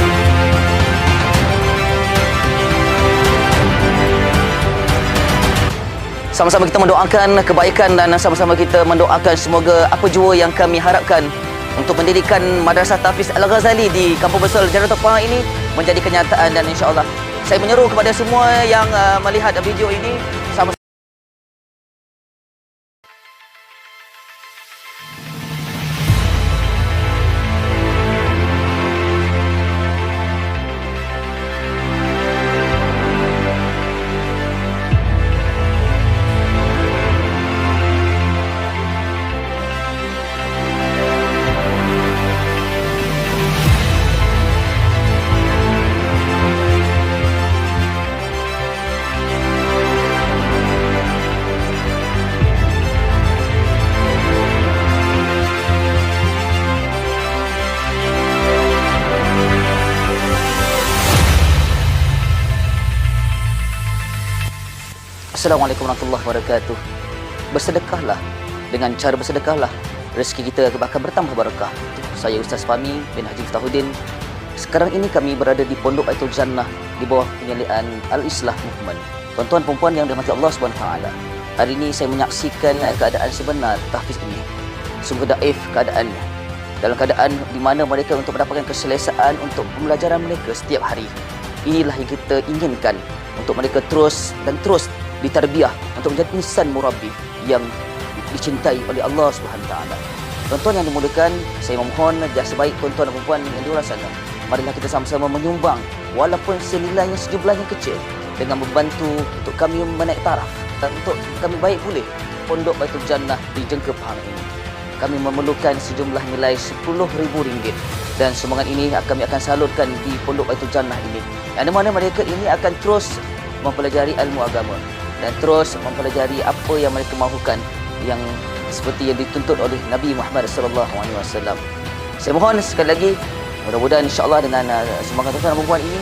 Speaker 3: Sama-sama kita mendoakan kebaikan dan sama-sama kita mendoakan semoga apa jua yang kami harapkan untuk mendirikan Madrasah Tahfiz Al-Ghazali di Kampung Besar Jannah Pahang ini menjadi kenyataan, dan insya-Allah saya menyeru kepada semua yang melihat video ini sama. Assalamualaikum warahmatullahi wabarakatuh. Bersedekahlah. Dengan cara bersedekahlah, rezeki kita akan bertambah barakah. Saya Ustaz Fahmi bin Haji Fatahuddin. Sekarang ini kami berada di Pondok Baitul Jannah di bawah penyelidikan Al-Islah Movement. Tuan-tuan dan puan yang dirahmati Allah Subhanahu Wa Taala. Hari ini saya menyaksikan keadaan sebenar tahfiz ini. Sungguh daif keadaannya. Dalam keadaan di mana mereka untuk mendapatkan keselesaan untuk pembelajaran mereka setiap hari. Inilah yang kita inginkan, untuk mereka terus dan terus ditarbiyah untuk menjadi insan murabbi yang dicintai oleh Allah Subhanahu Taala. Tuan-tuan yang dimuliakan, saya memohon jasa baik tuan-tuan dan puan yang di luar sana. Marilah kita sama-sama menyumbang walaupun senilainya sejumlah yang kecil dengan membantu untuk kami menaik taraf dan untuk kami baik pulih Pondok Baitul Jannah di Jengke Pahang ini. Kami memerlukan sejumlah nilai RM10,000 dan sumbangan ini kami akan salurkan di Pondok Baitul Jannah ini. Yang mana mereka ini akan terus mempelajari ilmu agama dan terus mempelajari apa yang mereka mahukan, yang seperti yang dituntut oleh Nabi Muhammad SAW. Saya mohon sekali lagi, mudah-mudahan insya-Allah dengan sumbangan tuan-tuan dan puan ini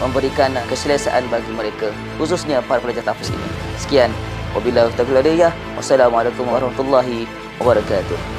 Speaker 3: memberikan keselesaan bagi mereka, khususnya para pelajar tahfiz ini. Sekian, wabillahi taufiq wal hidayah. Wassalamualaikum warahmatullahi wabarakatuh.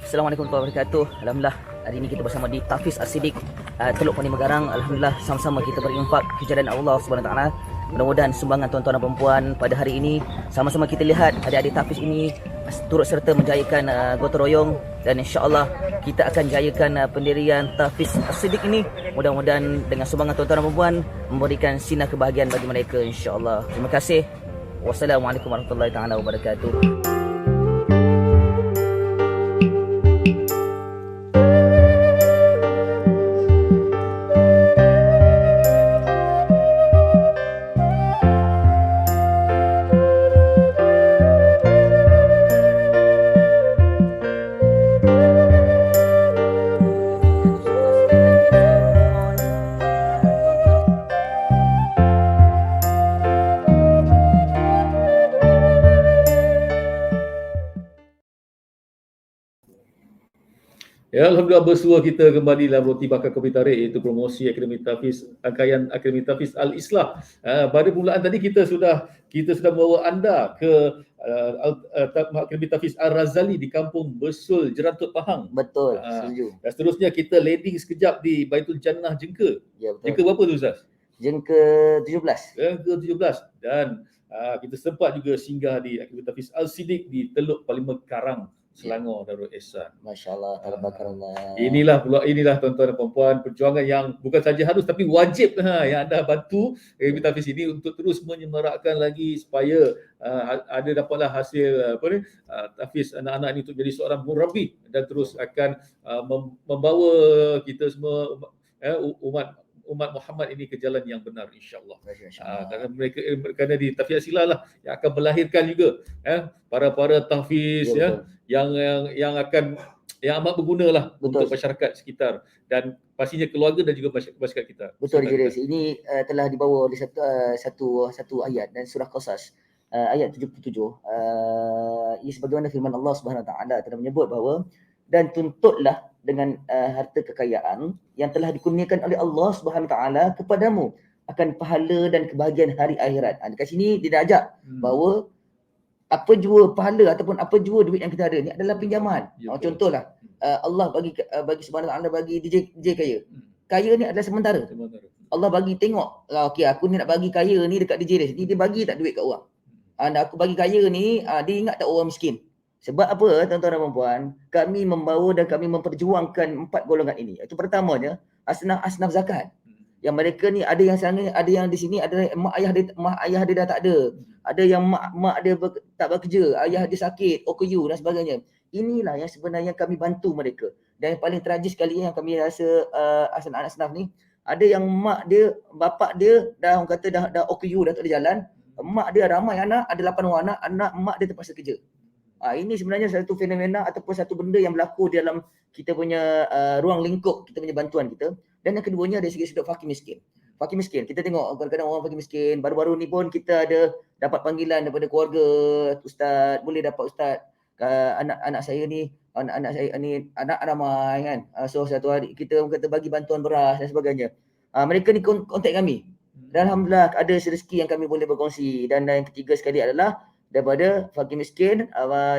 Speaker 3: Assalamualaikum warahmatullahi wabarakatuh. Alhamdulillah, hari ini kita bersama di Tahfiz As-Siddiq Teluk Pandi Megarang. Alhamdulillah, sama-sama kita berinfak ke jalan Allah Subhanahu Wa Taala. Mudah-mudahan sumbangan tuan-tuan dan perempuan pada hari ini, sama-sama kita lihat adik-adik Tahfiz ini turut serta menjayakan gotong royong, dan insya-Allah kita akan jayakan pendirian Tahfiz As-Siddiq ini. Mudah-mudahan dengan sumbangan tuan-tuan dan perempuan memberikan sinar kebahagiaan bagi mereka, insya-Allah. Terima kasih. Wassalamualaikum warahmatullahi taala wabarakatuh.
Speaker 1: Ya, Alhamdulillah bersua kita kembali dalam Roti Bakar Kopi Tarik, iaitu promosi Akademi Tahfiz, rangkaian Akademi Tahfiz Al-Islah. Pada permulaan tadi kita sudah membawa anda ke Akademi Tahfiz Al-Razali di Kampung Besul, Jerantut, Pahang.
Speaker 3: Betul, setuju.
Speaker 1: Dan seterusnya kita landing sekejap di Baitul Jannah Jengka.
Speaker 3: Ya,
Speaker 1: Jengka
Speaker 3: betul.
Speaker 1: berapa tu Ustaz?
Speaker 3: Jengka 17.
Speaker 1: Yang ke-17. Dan kita sempat juga singgah di Akademi Tahfiz Al-Siddiq di Teluk Parlimen Karang, Selangor, Darul Ihsan.
Speaker 3: Masya-Allah, tabarakallah.
Speaker 1: Inilah tuan-tuan dan puan-puan perjuangan yang bukan saja harus tapi wajib yang anda bantu Akademi Tahfiz ini untuk terus menyemarakkan lagi supaya ada dapatlah hasil tahfiz anak-anak ini untuk jadi seorang murabbi dan terus akan membawa kita semua umat Muhammad ini ke jalan yang benar, insya-Allah. Kerana di tahfiz Al-Islah lah yang akan melahirkan juga para tahfiz yang amat berguna lah untuk masyarakat sekitar dan pastinya keluarga dan juga masyarakat kita.
Speaker 3: Betul, Jiris. Ini telah dibawa oleh satu ayat dan surah Qasas ayat 77. Ia sebagaimana firman Allah Subhanahu Wa Taala telah menyebut bahawa dan tuntutlah dengan harta kekayaan yang telah dikurniakan oleh Allah Subhanahu Wa Taala kepadamu akan pahala dan kebahagiaan hari akhirat. Dekat sini dia dah ajak bahawa apa jua pahala ataupun apa jua duit yang kita ada ni adalah pinjaman. Contohlah Allah bagi Subhanahu Wa Taala bagi DJ kaya. Kaya ni adalah sementara. Allah bagi tengok, okey aku ni nak bagi kaya ni dekat DJ ni, dia bagi tak duit kat orang. Aku bagi kaya ni, dia ingat tak orang miskin. Sebab apa tuan-tuan dan puan-puan? Kami membawa dan kami memperjuangkan 4 golongan ini. Itu pertamanya asnaf zakat. Yang mereka ni ada yang sana, ada yang di sini, ada mak ayah dia dah tak ada. Ada yang mak dia tak bekerja, ayah dia sakit, OKU dan sebagainya. Inilah yang sebenarnya kami bantu mereka. Dan yang paling tragis sekali yang kami rasa asnaf ni, ada yang mak dia, bapak dia dah orang kata dah OKU, dah tak ada jalan. Mak dia ramai anak, ada 8 orang anak mak dia terpaksa kerja. Ini sebenarnya satu fenomena ataupun satu benda yang berlaku dalam kita punya ruang lingkup kita punya bantuan kita. Dan yang keduanya dari segi sudut fakir miskin. Fakir miskin, kita tengok kadang-kadang orang fakir miskin, baru-baru ni pun kita ada dapat panggilan daripada keluarga, ustaz, boleh dapat ustaz, anak saya ni anak ramai kan. So satu hari kita kata bagi bantuan beras dan sebagainya. Mereka ni kontak kami. Dan alhamdulillah ada rezeki yang kami boleh berkongsi. Dan yang ketiga sekali adalah daripada fakir miskin,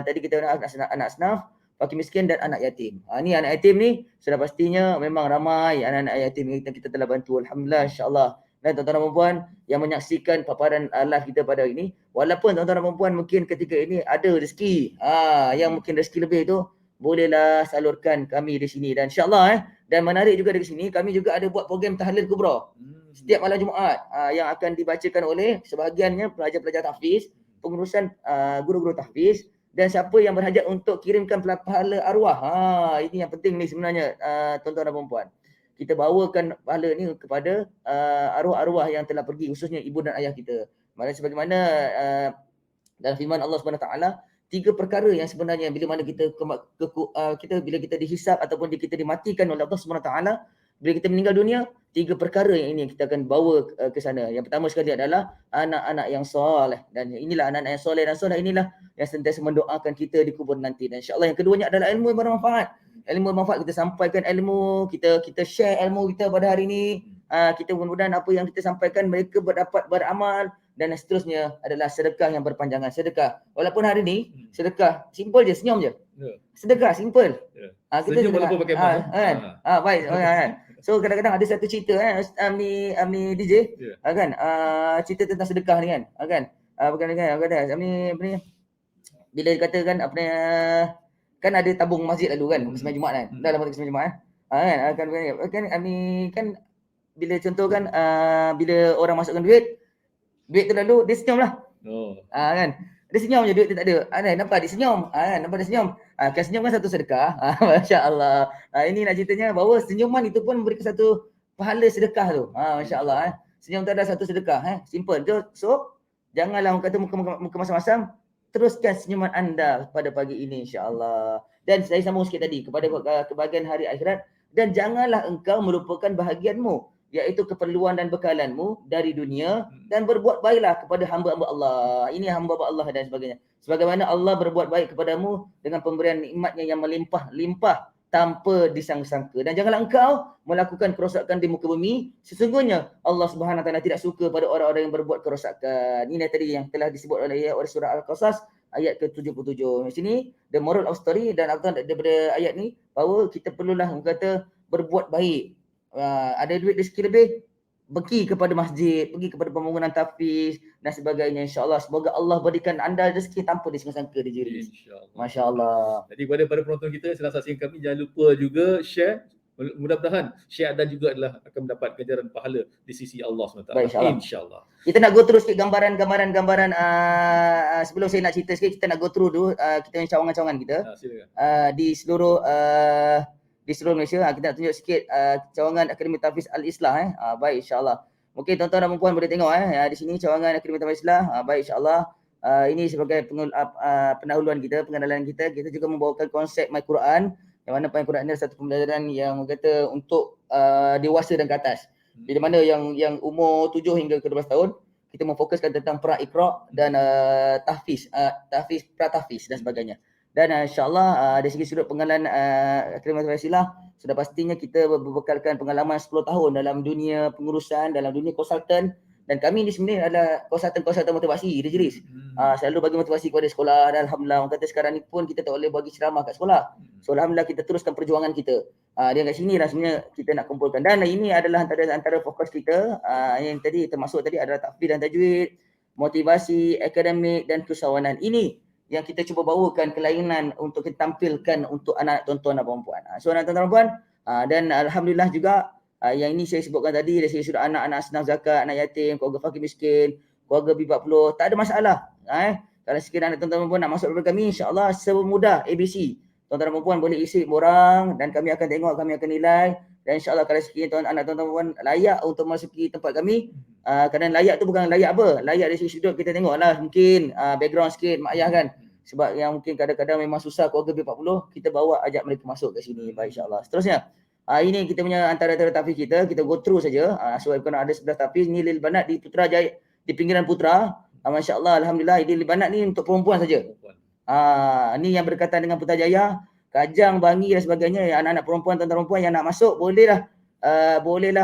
Speaker 3: tadi kita nak anak asnaf, fakir miskin dan anak yatim. Ni anak yatim ni sudah pastinya memang ramai anak-anak yatim yang kita telah bantu, alhamdulillah, insya-Allah. Dan tuan-tuan dan puan yang menyaksikan paparan live kita pada hari ini, walaupun tuan-tuan dan puan mungkin ketika ini ada rezeki, yang mungkin rezeki lebih tu bolehlah salurkan kami di sini. Dan insya-Allah dan menarik juga dari sini, kami juga ada buat program tahlil kubra setiap malam Jumaat yang akan dibacakan oleh sebahagiannya pelajar-pelajar tahfiz, pengurusan guru-guru tahfiz, dan siapa yang berhajat untuk kirimkan pahala arwah. Ini yang penting ni sebenarnya tuan-tuan dan puan-puan. Kita bawakan pahala ni kepada arwah-arwah yang telah pergi, khususnya ibu dan ayah kita. Maksudnya sebagaimana dalam firman Allah Subhanahu Taala, 3 perkara yang sebenarnya bila mana kita bila kita dihisap ataupun kita dimatikan oleh Allah Subhanahu Taala, bila kita meninggal dunia, 3 perkara yang ini kita akan bawa ke sana. Yang pertama sekali adalah anak-anak yang soleh. Dan inilah anak-anak yang soleh dan soleh inilah yang sentiasa mendoakan kita di kubur nanti. Dan insya-Allah yang keduanya adalah ilmu yang bermanfaat. Ilmu bermanfaat, kita sampaikan ilmu, kita share ilmu kita pada hari ini. Kita mudah-mudahan apa yang kita sampaikan mereka dapat beramal. Dan seterusnya adalah sedekah yang berpanjangan. Sedekah. Walaupun hari ni sedekah simple je, senyum je. Sedekah simple. Kita
Speaker 1: senyum walaupun pakai mask.
Speaker 3: Baik. Kan. So kadang-kadang ada satu cerita ni DJ kan, cerita tentang sedekah ni kan. Bukan ni bila dikatakan kan ada tabung masjid lalu kan, sembahyang Jumaat kan. Dalam waktu sembahyang Jumaat kan bila contoh kan bila orang masukkan duit tu lalu dia senyum lah. Kan. Dia senyum je, duit tu tak ada. Nampak dia senyum. Nampak dia senyum. Kan senyum kan satu sedekah. Masya-Allah. Ini nak ceritanya bahawa senyuman itu pun memberikan satu pahala sedekah tu. Masya-Allah. Senyum tu adalah satu sedekah. Simple. So janganlah orang kata muka masam-masam. Teruskan senyuman anda pada pagi ini, insya-Allah. Dan saya sambung sikit tadi kepada kebahagiaan hari akhirat. Dan janganlah engkau melupakan bahagianmu, iaitu keperluan dan bekalanmu dari dunia, dan berbuat baiklah kepada hamba-hamba Allah. Ini hamba-hamba Allah dan sebagainya. Sebagaimana Allah berbuat baik kepadamu dengan pemberian nikmatnya yang melimpah-limpah tanpa disangka-sangka. Dan janganlah engkau melakukan kerosakan di muka bumi. Sesungguhnya Allah Subhanahu Wa Taala tidak suka pada orang-orang yang berbuat kerosakan. Ini tadi yang telah disebut oleh surah Al-Qasas ayat ke-77. Di sini the moral of story dan daripada ayat ni bahawa kita perlulah kata berbuat baik. Ada duit rezeki lebih, pergi kepada masjid, pergi kepada pembangunan tahfiz dan sebagainya, insya-Allah. Semoga Allah berikan anda rezeki tanpa disangka-sangka di diri.
Speaker 1: InsyaAllah.
Speaker 3: Masya-Allah.
Speaker 1: Jadi kepada para penonton kita sedang saksikan kami, jangan lupa juga share. Mudah-mudahan share dan juga adalah akan mendapat ganjaran pahala di sisi Allah SWT.
Speaker 3: Baik, insya-Allah.
Speaker 1: InsyaAllah.
Speaker 3: Kita nak go through sikit gambaran sebelum saya nak cerita sikit, kita nak go through dulu kita punya cawangan-cawangan kita
Speaker 1: Silakan.
Speaker 3: di seluruh Malaysia. Kita nak tunjuk sikit cawangan Akademi Tahfiz Al-Islah. Baik, insya-Allah. Okey, tuan-tuan dan puan boleh tengok di sini cawangan Akademi Tahfiz Al-Islah. Baik, insya-Allah. Ini sebagai pendahuluan kita, pengenalan kita. Kita juga membawakan konsep My Quran, yang mana My Quran ni adalah satu pembelajaran yang kata untuk dewasa dan ke atas. Di mana yang umur 7 hingga ke 12 tahun kita memfokuskan tentang pra-iqra dan tahfiz, pra-tahfiz dan sebagainya. Dan insya-Allah dari segi sudut pengenalan Akademi Tahfiz Al-Islah, sudah pastinya kita berbekalkan pengalaman 10 tahun dalam dunia pengurusan, dalam dunia konsultan. Dan kami ni sebenarnya adalah konsultan motivasi, Jeris. Selalu bagi motivasi kepada sekolah dan alhamdulillah orang kata sekarang ni pun kita tak boleh bagi ceramah kat sekolah. So alhamdulillah kita teruskan perjuangan kita. Dia kat sini lah sebenarnya kita nak kumpulkan. Dan ini adalah antara fokus kita yang tadi termasuk tadi adalah tahfiz dan tajwid, motivasi, akademik dan kesawanan. Ini yang kita cuba bawakan kelainan untuk kita tampilkan untuk anak-anak tuan-tuan dan puan-puan. So anak tuan-tuan dan puan, dan alhamdulillah juga yang ini saya sebutkan tadi dari segi sudut anak-anak senang zakat, anak yatim, keluarga fakir miskin, keluarga B40, tak ada masalah. Kalau sekiranya anak tuan-tuan dan puan nak masuk kepada kami, insya-Allah semudah ABC. Tuan-tuan dan puan boleh isi borang dan kami akan tengok, kami akan nilai. Dan insya-Allah kalau sekiranya anak tuan-tuan dan puan layak untuk masuki tempat kami, kerana layak tu bukan layak apa? Layak dari segi sudut kita tengoklah mungkin background sikit mak ayah kan. Sebab yang mungkin kadang-kadang memang susah keluarga B40, kita bawa ajak mereka masuk ke sini. Baik, insya-Allah. Seterusnya, ini kita punya antara tahfiz kita kita go through saja. Sebab ada 11 tahfiz ni lil banat di Putrajaya, di pinggiran Putra. Masya-Allah, alhamdulillah lil banat ni untuk perempuan saja. Ni yang berkaitan dengan Putrajaya, Kajang, Bangi dan sebagainya. Anak-anak perempuan, tuan-tuan perempuan yang nak masuk bolehlah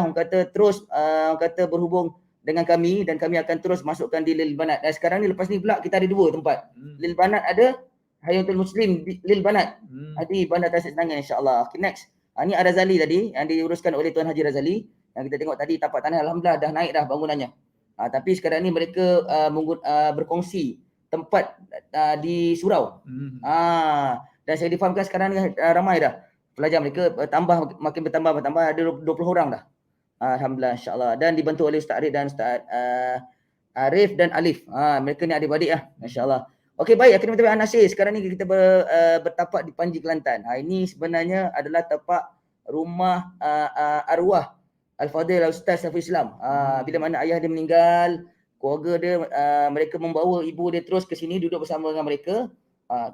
Speaker 3: orang kata terus orang kata berhubung dengan kami dan kami akan terus masukkan di Lil Banat. Dan sekarang ni lepas ni pula kita ada 2 tempat. Lil Banat ada, Hayatul Muslim Lil Banat. Di Bandar Tasik Senangan, insya-Allah. Okay, next. Ni Ar-Razali tadi yang diuruskan oleh Tuan Haji Razali. Yang kita tengok tadi tapak tanah alhamdulillah dah naik dah bangunannya. Tapi sekarang ni mereka berkongsi tempat di surau. Dan saya difahamkan sekarang ni ramai dah pelajar mereka, makin bertambah ada 20 orang dah. Alhamdulillah, insya-Allah. Dan dibantu oleh Ustaz Arif dan Ustaz Arif dan Alif. Mereka ni adik-beradik insya-Allah. Okey, baik, Akademi Tahfiz An-Nasir. Sekarang ni kita bertapak di Panji, Kelantan. Ini sebenarnya adalah tapak rumah arwah Al-Fadhil Al-Ustaz Saiful Islam. Bila mana ayah dia meninggal, keluarga dia mereka membawa ibu dia terus ke sini duduk bersama dengan mereka.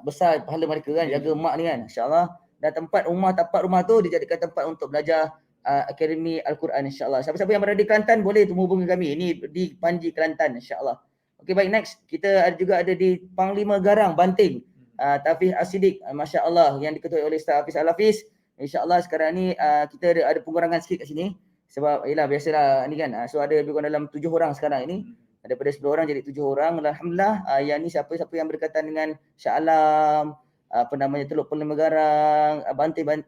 Speaker 3: Besar pahala mereka kan, jaga mak ni kan, insya-Allah. Dan tapak rumah tu dijadikan tempat untuk belajar Akademi Al-Quran, insya-Allah. Siapa-siapa yang berada di Kelantan boleh menghubungi kami. Ini di Panji, Kelantan, insya-Allah. Okey, baik, next. Kita juga ada di Panglima Garang, Banting. Tahfiz As-Siddiq, masya-Allah, yang diketuai oleh Ustaz Hafiz Al-Hafiz. Insya-Allah sekarang ni kita ada pengurangan sikit kat sini. Sebab yalah biasalah ni kan. So ada lebih kurang dalam 7 orang sekarang ini. Daripada 10 orang jadi 7 orang. Alhamdulillah, yang ni siapa-siapa yang berkaitan dengan Shah Alam, Teluk Panglima Garang,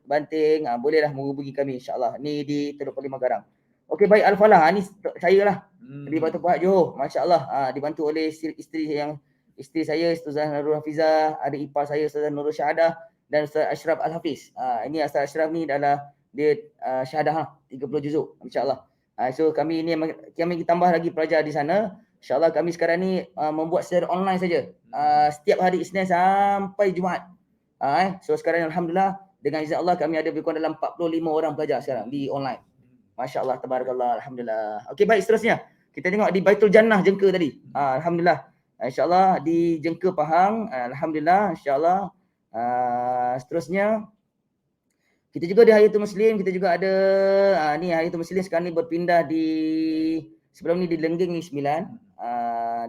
Speaker 3: Banting, bolehlah menghubungi kami, insya-Allah. Ni di Teluk Panglima Garang. Okey, baik, Al-Falah, ni saya lah. Di Batu Pahat, Johor, masya-Allah. Dibantu oleh isteri saya, Ustazah Nurul Hafizah, adik ipar saya Ustazah Nurul Syahadah dan Ustaz Ashraf Al-Hafiz. Ini Ustaz Ashraf ni adalah dia syahadah 30 juzuk, insya-Allah. So kami tambah lagi pelajar di sana. InsyaAllah kami sekarang ni membuat secara online saja. Setiap hari Isnin sampai Jumaat. So sekarang alhamdulillah dengan izin Allah kami ada lebih kurang dalam 45 orang pelajar sekarang di online. Masya-Allah, tabarakallah, alhamdulillah. Okey, baik, seterusnya. Kita tengok di Baitul Jannah Jengka tadi. Alhamdulillah. InsyaAllah di Jengka Pahang, alhamdulillah, insya-Allah. Seterusnya kita juga di Hayatul Muslim, kita juga ada ni Hayatul Muslim sekarang ni berpindah di sebelum ni di Lenggeng ni 9.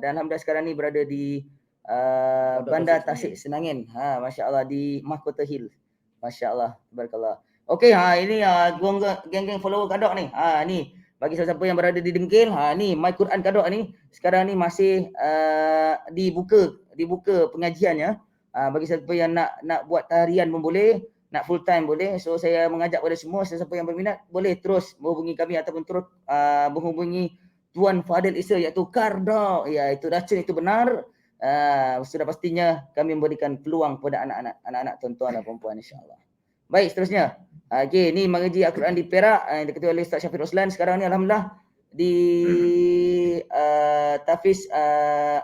Speaker 3: Dan alhamdulillah sekarang ni berada di Bandar Tasik Senangin. Masya-Allah, di Mahkota Hill. Masya-Allah, tabarakallah. Okey, ini geng-geng follower Kadok ni. Ni bagi siapa yang berada di Dengkil, ni My Quran Kadok ni sekarang ni masih dibuka pengajiannya. Bagi siapa yang nak buat harian pun boleh, nak full time boleh. So saya mengajak kepada semua sesiapa yang berminat boleh terus menghubungi kami ataupun terus menghubungi Tuan Fadil Isa iaitu Kadok. Ya, itu racun itu benar. Sudah pastinya kami memberikan peluang kepada anak-anak tuan-tuan dan puan-puan, insya-Allah. Baik, seterusnya. Okey, ni mengaji Al-Quran di Perak yang diketuai oleh Ustaz Syafiq Roslan. Sekarang ni alhamdulillah di Tafiz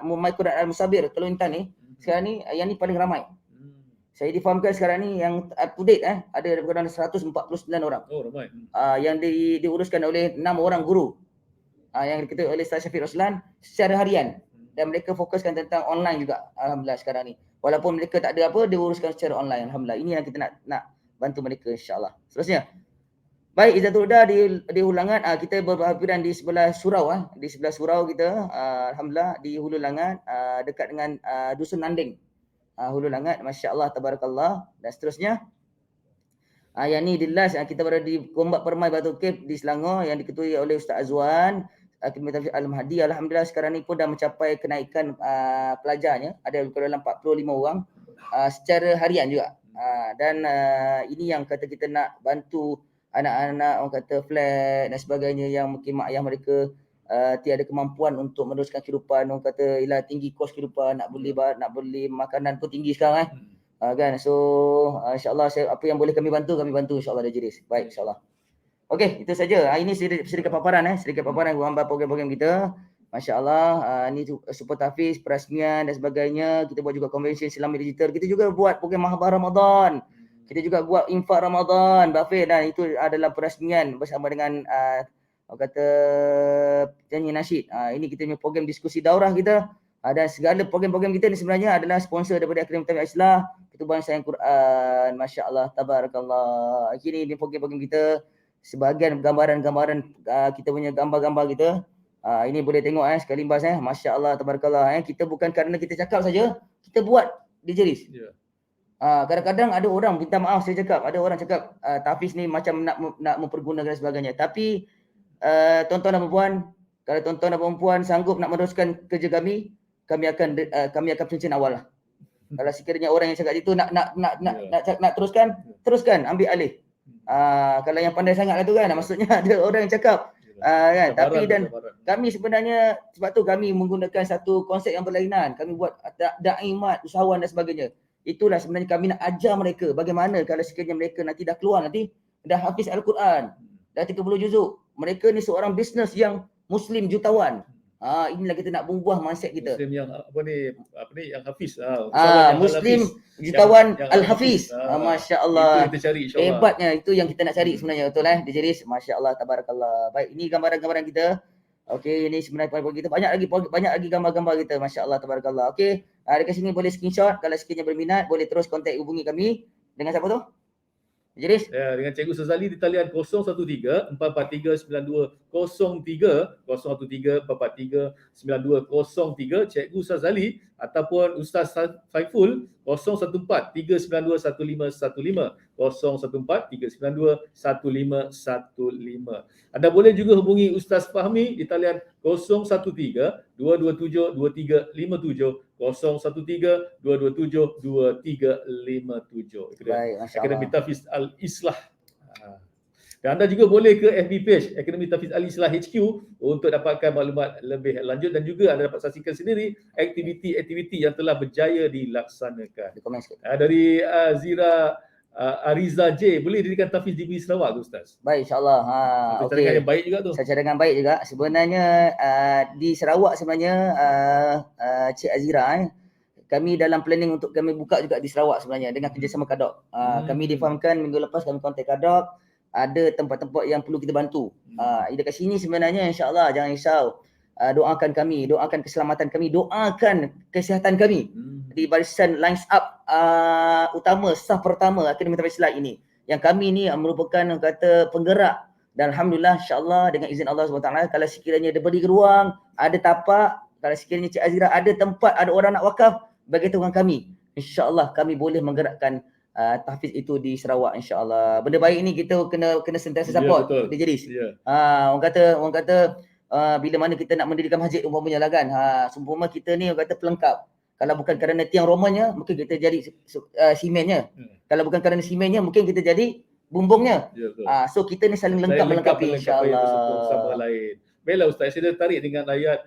Speaker 3: My Quran Al-Musabir Kelantan ni. Sekarang ni yang ni paling ramai. Saya difahamkan sekarang ni yang up to date ada kurang 149 orang.
Speaker 1: Oh, ramai.
Speaker 3: Yang diuruskan oleh 6 orang guru. Yang diketuai oleh Ustaz Syafiq Roslan secara harian. Dan mereka fokuskan tentang online juga alhamdulillah sekarang ni. Walaupun mereka tak ada apa, diuruskan secara online alhamdulillah. Ini yang kita nak bantu mereka, insya-Allah. Seterusnya. Baik, Izzatul Huda di Hulangat, kita berhampiran di sebelah surau di sebelah surau kita, alhamdulillah di Hulu Langat, dekat dengan Dusun Nanding. Hulu Langat, masya-Allah tabarakallah. Dan seterusnya. Yang ni di last, kita berada di Gombak Permai Batu Cape di Selangor yang diketuai oleh Ustaz Azwan Akademi Tafiz Al-Mahdi. Alhamdulillah sekarang ni pun dah mencapai kenaikan pelajarnya, ada kurang dalam 45 orang secara harian juga. Dan ini yang kata kita nak bantu anak-anak orang kata flat dan sebagainya yang mungkin mak ayah mereka tiada kemampuan untuk meneruskan kehidupan, orang kata ialah tinggi kos kehidupan, nak beli makanan pun tinggi sekarang kan. So insya-Allah apa yang boleh kami bantu insya-Allah dah jeris. Baik, insya-Allah. Okey, itu saja. Ini sedikit paparan gambar program-program kita. Masya-Allah, ni Super Tafiz, perasmian dan sebagainya. Kita buat juga konvensi Islami digital. Kita juga buat program Mahbar Ramadan. Kita juga buat infak Ramadan, Bafir, dan itu adalah perasmian bersama dengan orang kata penyanyi nasyid. Ini kita punya program diskusi daurah kita. Dan segala program-program kita ni sebenarnya adalah sponsor daripada Akademi Tafiz Islah, Pertubuhan Sayang Quran. Masya-Allah, tabarakallah. Ini program-program kita. Sebahagian gambaran-gambaran kita punya gambar-gambar kita. Ini boleh tengok sekali bas masya-Allah tabarakallah. Kita bukan kerana kita cakap saja, kita buat dijeris. Kadang-kadang ada orang minta maaf, saya cakap ada orang cakap Tafiz ni macam nak mempergunakan dan sebagainya. Tapi tuan-tuan dan puan, kalau tuan-tuan dan puan sanggup nak meneruskan kerja kami akan cincin awal lah. Kalau sekiranya orang yang cakap itu nak teruskan ambil alih. Kalau yang pandai sangat tu kan, maksudnya ada orang yang cakap kan. Tapi dan kami sebenarnya sebab tu kami menggunakan satu konsep yang berlainan. Kami buat da'imat, usahawan dan sebagainya. Itulah sebenarnya kami nak ajar mereka bagaimana kalau sekiranya mereka nanti dah keluar, nanti dah hafiz Al-Quran, dah 30 juzuk. Mereka ni seorang bisnes yang Muslim jutawan. Inilah kita nak buah mindset kita.
Speaker 1: Muslim yang yang hafiz.
Speaker 3: Muslim jutawan Al-Hafiz. Masya-Allah.
Speaker 1: Itu kita cari, insya-Allah.
Speaker 3: Hebatnya, itu yang kita nak cari sebenarnya, betul Dijeris. Masya-Allah tabarakallah. Baik, ini gambaran-gambaran kita. Okey, ini sebenarnya kita banyak lagi gambar-gambar kita. Masya-Allah tabarakallah. Okey, dekat sini boleh screenshot. Kalau sekiranya berminat boleh terus kontak hubungi kami. Dengan siapa tu? Jeris?
Speaker 1: Ya, dengan Cikgu Sazali di talian 013 443 9203, 013 443 9203, Cikgu Sazali ataupun Ustaz Saiful 014 392 1515, 014 392 1515. Anda boleh juga hubungi Ustaz Fahmi di talian 013 227 2357, 013 227 2357.
Speaker 3: Baik,
Speaker 1: Akademi Tafiz Al-Islah. Dan anda juga boleh ke FB page Akademi Tafiz Al-Islah HQ untuk dapatkan maklumat lebih lanjut, dan juga anda dapat saksikan sendiri aktiviti-aktiviti yang telah berjaya dilaksanakan. Dari Zira Ariza J, boleh dirikan Tafiz di Sarawak tu Ustaz?
Speaker 3: Baik, insya-Allah.
Speaker 1: Okey. Yang baik juga tu.
Speaker 3: Cara dengan baik juga. Sebenarnya di Sarawak sebenarnya Cik Azira kami dalam planning untuk kami buka juga di Sarawak sebenarnya dengan kerjasama Kadok. Kami difahamkan minggu lepas kami kontak Kadok, ada tempat-tempat yang perlu kita bantu. Dekat sini sebenarnya insya-Allah, jangan risau. Doakan kami, doakan keselamatan kami, doakan kesihatan kami di barisan lines up utama, saf pertama Akademi Tafiz Islah ini. Yang kami ni merupakan kata penggerak, dan alhamdulillah insya-Allah dengan izin Allah SWT, kalau sekiranya diberi ruang, ada tapak, kalau sekiranya Cik Azira ada tempat, ada orang nak wakaf, bagi tuan kami, insya-Allah kami boleh menggerakkan tahfiz itu di Sarawak, insya-Allah. Benda baik ni kita kena sentiasa
Speaker 1: Ya,
Speaker 3: support,
Speaker 1: betul.
Speaker 3: kita Jeris.
Speaker 1: Ya.
Speaker 3: Orang kata bila mana kita nak mendirikan masjid umpamanya lah kan. Seumpama kita ni orang kata pelengkap. Kalau bukan kerana tiang romanya, mungkin kita jadi simennya. Kalau bukan kerana simennya, mungkin kita jadi bumbungnya.
Speaker 1: Ya, betul.
Speaker 3: So kita ni saling lengkap melengkapi, insya-Allah.
Speaker 1: Satu sama lain. Baiklah Ustaz, saya tertarik dengan ayat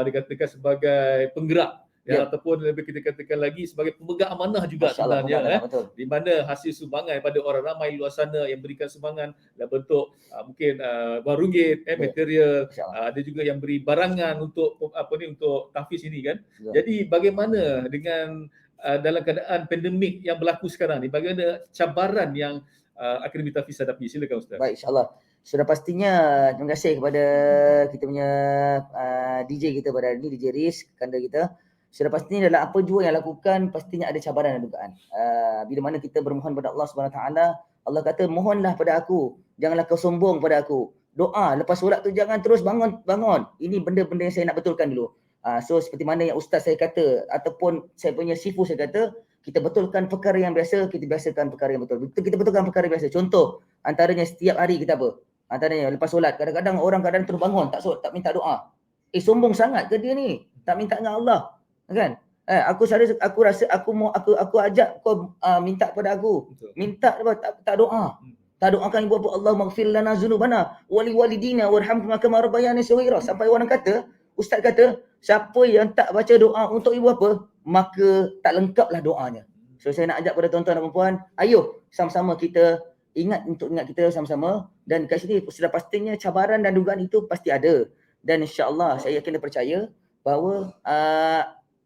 Speaker 1: dikatakan sebagai penggerak ataupun lebih kita katakan lagi sebagai pemegang amanah juga sebenarnya,
Speaker 3: betul.
Speaker 1: di mana hasil sumbangan pada orang ramai luar sana yang berikan sumbangan dalam bentuk mungkin wang ringgit, material, ada juga yang beri barangan untuk untuk tahfiz ini kan. Jadi bagaimana dengan dalam keadaan pandemik yang berlaku sekarang ni, bagaimana cabaran yang Akademi Tahfiz hadapi? Silakan Ustaz.
Speaker 3: Baik, insya-Allah. Sudah pastinya terima kasih kepada kita punya DJ kita pada hari ini, DJ Riz, kanda kita. Sudah pastinya dalam apa jua yang lakukan pastinya ada cabaran dan dugaan. Bila mana kita bermohon pada Allah Subhanahu Taala, Allah kata mohonlah pada aku, janganlah kau sombong pada aku. Doa lepas solat tu jangan terus bangun. Ini benda-benda yang saya nak betulkan dulu. So seperti mana yang ustaz saya kata ataupun saya punya sifu saya kata, kita betulkan perkara yang biasa, kita biasakan perkara yang betul. Kita betulkan perkara yang biasa. Contoh, antaranya setiap hari kita apa? Antaranya lepas solat, kadang-kadang orang terus bangun tak minta doa. Sombong sangat ke dia ni? Tak minta dengan Allah. Kan? Aku rasa aku ajak kau minta pada aku.
Speaker 1: Betul.
Speaker 3: Minta tak doa. Tak doakan ibu bapa, Allah maghfir lana dzunubana wa liwalidina warhamhum kama rabbayani shaghira. Sampai orang kata, ustaz kata, siapa yang tak baca doa untuk ibu bapa, maka tak lengkaplah doanya. So saya nak ajak pada tuan-tuan dan puan, ayo sama-sama kita ingat kita sama-sama, dan kat sini sudah pastinya cabaran dan dugaan itu pasti ada. Dan insya-Allah saya yakin dan percaya bahawa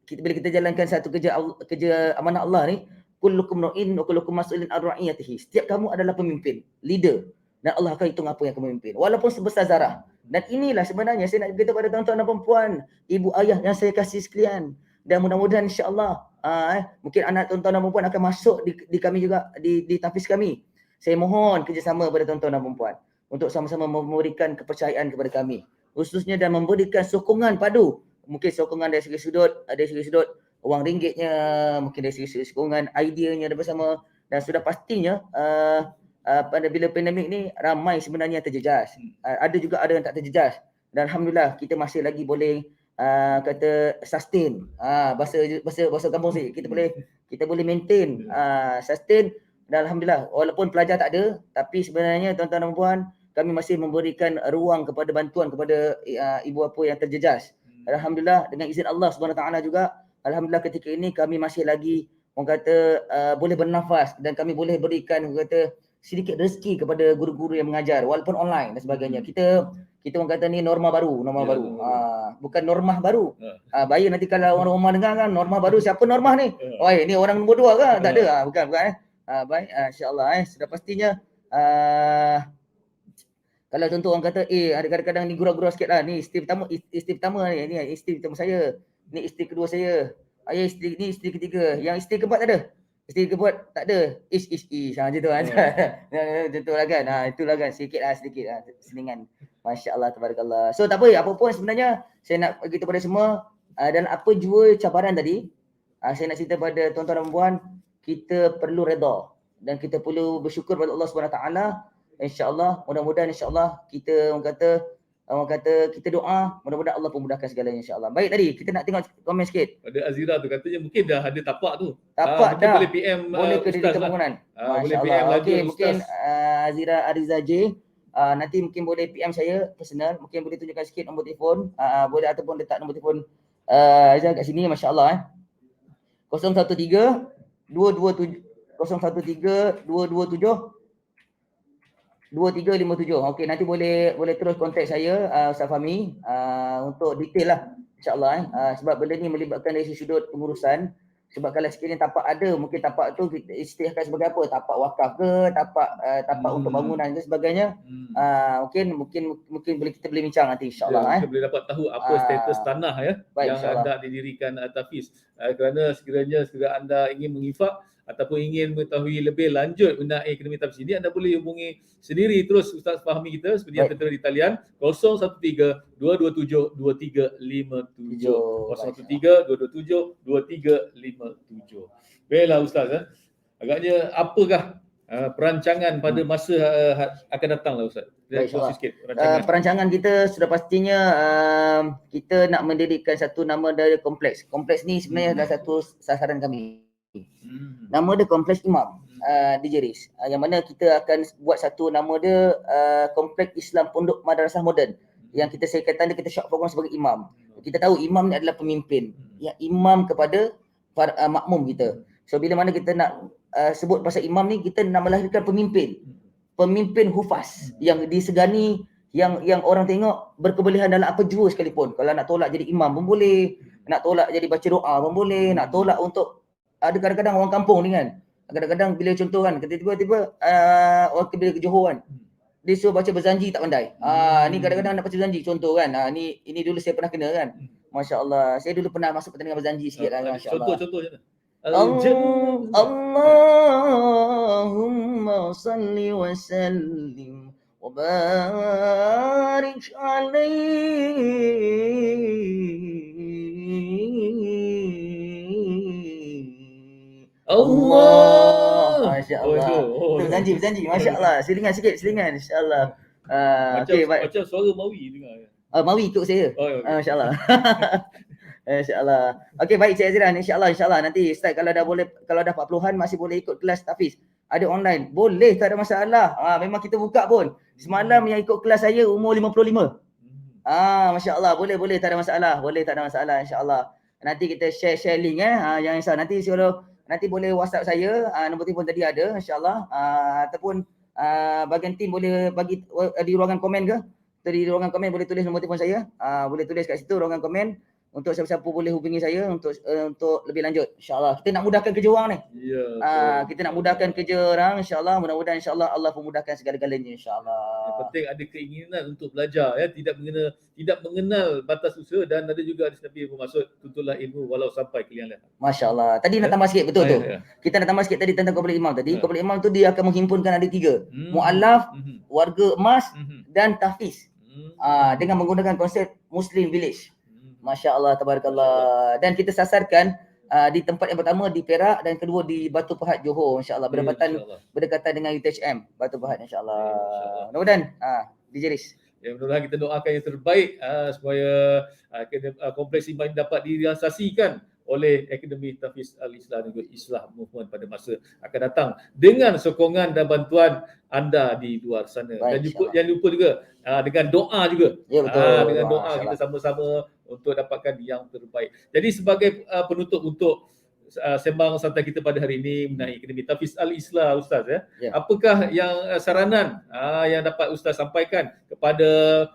Speaker 3: bila kita jalankan satu kerja amanah Allah ni, kullukum ra'in wa kullukum mas'ulun an ra'iyatihi. Setiap kamu adalah pemimpin, leader, dan Allah akan hitung apa yang kamu memimpin walaupun sebesar zarah. Dan inilah sebenarnya saya nak beritahu pada tuan-tuan dan puan, ibu ayah yang saya kasih sekalian, dan mudah-mudahan insya-Allah mungkin anak tuan-tuan dan puan akan masuk di kami juga, di tahfiz kami. Saya mohon kerjasama pada tuan-tuan dan puan untuk sama-sama memberikan kepercayaan kepada kami, khususnya dan memberikan sokongan padu. Mungkin sokongan dari segi sudut wang ringgitnya, mungkin dari segi sokongan ideanya bersama, dan sudah pastinya pada bila pandemik ni ramai sebenarnya yang terjejas. Ada yang tak terjejas. Dan alhamdulillah kita masih lagi boleh kata sustain. Bahasa kampung sini kita boleh maintain sustain, dan alhamdulillah walaupun pelajar tak ada, tapi sebenarnya tuan-tuan dan puan, kami masih memberikan ruang kepada bantuan kepada ibu bapa yang terjejas. Alhamdulillah dengan izin Allah Subhanahu Taala juga, alhamdulillah ketika ini kami masih lagi orang kata boleh bernafas, dan kami boleh berikan orang kata sedikit rezeki kepada guru-guru yang mengajar walaupun online dan sebagainya. Kita orang kata ni norma baru. Bukan normah baru. Bahaya nanti kalau orang rumah dengar kan, normah baru, siapa normah ni? Oi, ni orang nombor 2 ke? Tak ada. Bukan baik, insya-Allah sudah pastinya kalau contoh orang kata ada kadang-kadang ni gurau-gurau sikitlah, ni isteri pertama ni isteri pertama saya, ni isteri kedua saya, ni isteri ketiga, yang isteri keempat tak ada. Isteri keempat tak ada. Macam tu kan. Macam tu lah kan. Itulah kan sedikit selingan. Masya-Allah, tabarakallah. So tak apa pun sebenarnya saya nak bagi kepada semua, dan apa jua cabaran tadi, saya nak cerita pada tuan-tuan dan puan, kita perlu redha dan kita perlu bersyukur pada Allah Subhanahu Taala. InsyaAllah, mudah-mudahan insyaAllah kita orang kata kita doa, mudah-mudahan Allah pemudahkan segalanya insyaAllah. Baik, tadi kita nak tengok komen sikit.
Speaker 1: Pada Azira tu katanya mungkin dah ada tapak tu.
Speaker 3: Tapak dah.
Speaker 1: Boleh PM
Speaker 3: boleh ke
Speaker 1: Ustaz
Speaker 3: bangunan.
Speaker 1: boleh PM lagi
Speaker 3: mungkin Azira Ariza J, nanti mungkin boleh PM saya personal, mungkin boleh tunjukkan sikit nombor telefon, boleh ataupun letak nombor telefon Azira kat sini, masya-Allah 013 227 013 227 2357. Okey, nanti boleh terus kontak saya Ustaz Fahmi untuk detail lah insya-Allah sebab benda ni melibatkan dari sudut pengurusan. Sebab kalau sekiranya tapak ada, mungkin tapak tu kita istihlahkan sebagai apa? Tapak wakaf ke, tapak untuk bangunan ke sebagainya. Mungkin kita boleh bincang nanti insya-Allah.
Speaker 1: Kita boleh dapat tahu apa status tanah
Speaker 3: Baik,
Speaker 1: yang hendak didirikan tahfiz. Kerana sekiranya anda ingin menginfak ataupun ingin mengetahui lebih lanjut mengenai Akademi Tahfiz ini, anda boleh hubungi sendiri terus Ustaz Fahmi kita seperti yang tertera di talian 013 227 2357 013 227 2357. Baiklah Ustaz Agaknya apakah perancangan pada masa akan datang lah Ustaz?
Speaker 3: Baik,
Speaker 1: Kongsi
Speaker 3: insyaAllah.
Speaker 1: sikit perancangan.
Speaker 3: Perancangan kita sudah pastinya kita nak mendirikan satu nama dari kompleks. Kompleks ni sebenarnya adalah satu sasaran kami. Nama dia Kompleks Imam di Jeris. Yang mana kita akan buat satu nama dia Kompleks Islam Pondok Madrasah Moden. Yang saya kata kita short form sebagai imam. Kita tahu imam ni adalah pemimpin. Yang imam kepada para makmum kita. So bila mana kita nak sebut pasal imam ni, kita nak melahirkan pemimpin. Pemimpin hufaz yang disegani, yang orang tengok berkebolehan dalam apa jua sekalipun. Kalau nak tolak jadi imam pun boleh, nak tolak jadi baca doa pun boleh, nak tolak untuk ada kadang-kadang orang kampung ni kan. Kadang-kadang bila contoh kan, tiba-tiba orang bila ke Johor kan, dia suruh baca berzanji tak pandai. Ni kadang-kadang nak baca berzanji contoh kan. Ini dulu saya pernah kena kan. Masya-Allah. Saya dulu pernah masuk pertandingan berzanji sikit kan, masya-Allah.
Speaker 1: Contoh je.
Speaker 3: Allahumma salli wa sallim wa barik alaihi. Allah. Masya-Allah. Berjanji. Masya-Allah. Selingan insya-Allah.
Speaker 1: Macam suara Mawi dengar.
Speaker 3: Mawi ikut saya. Masya-Allah. InsyaAllah. Okey, baik Cik Azrian. InsyaAllah. Nanti Ustaz kalau dah 40-an masih boleh ikut kelas tahfiz. Ada online. Boleh, tak ada masalah. Memang kita buka pun. Semalam yang ikut kelas saya umur 55. Masya-Allah. Boleh, tak ada masalah. InsyaAllah. Nanti kita share link Jangan risau. Nanti boleh WhatsApp saya. Nombor telefon tadi ada insya-Allah. Ataupun bahagian tim boleh bagi di ruangan komen ke? Di ruangan komen boleh tulis nombor telefon saya. Boleh tulis kat situ ruangan komen. Untuk siapa-siapa boleh hubungi saya untuk lebih lanjut. InsyaAllah. Kita nak mudahkan kerja orang ni.
Speaker 1: Ya.
Speaker 3: Kita nak mudahkan kerja orang. InsyaAllah. Mudah-mudahan insyaAllah Allah memudahkan segala-galanya. InsyaAllah.
Speaker 1: Yang penting ada keinginan untuk belajar ya. Tidak mengenal batas usaha dan ada juga hadis Nabi bermaksud tuntutlah ilmu walau sampai ke liang lahat.
Speaker 3: Masya-Allah. Tadi nak tambah sikit betul tu. Kita nak tambah sikit tadi tentang Kompleks Imam tadi. Kompleks Imam tu dia akan menghimpunkan ada 3. Mu'allaf, warga emas dan tahfiz. Dengan menggunakan konsep Muslim Village. Masya-Allah, tabarakallah. Dan kita sasarkan di tempat yang pertama di Perak dan kedua di Batu Pahat Johor insya-Allah. Berdekatan dengan UTHM Batu Pahat insya-Allah. Mudah-mudahan di Jeris.
Speaker 1: Ya, mudah-mudahan kita doakan yang terbaik supaya Kompleks Imam dapat direalisasikan oleh Akademi Tahfiz Al-Islah dan juga Islah Movement pada masa akan datang dengan sokongan dan bantuan anda di luar sana.
Speaker 3: Baik,
Speaker 1: Dan jangan lupa juga dengan doa juga.
Speaker 3: Ya betul.
Speaker 1: Dengan doa kita sama-sama untuk dapatkan yang terbaik. Jadi sebagai penutup untuk sembang santai kita pada hari ini mengenai Akademi Tahfiz Al-Islah Ustaz ya. Apakah yang saranan yang dapat Ustaz sampaikan kepada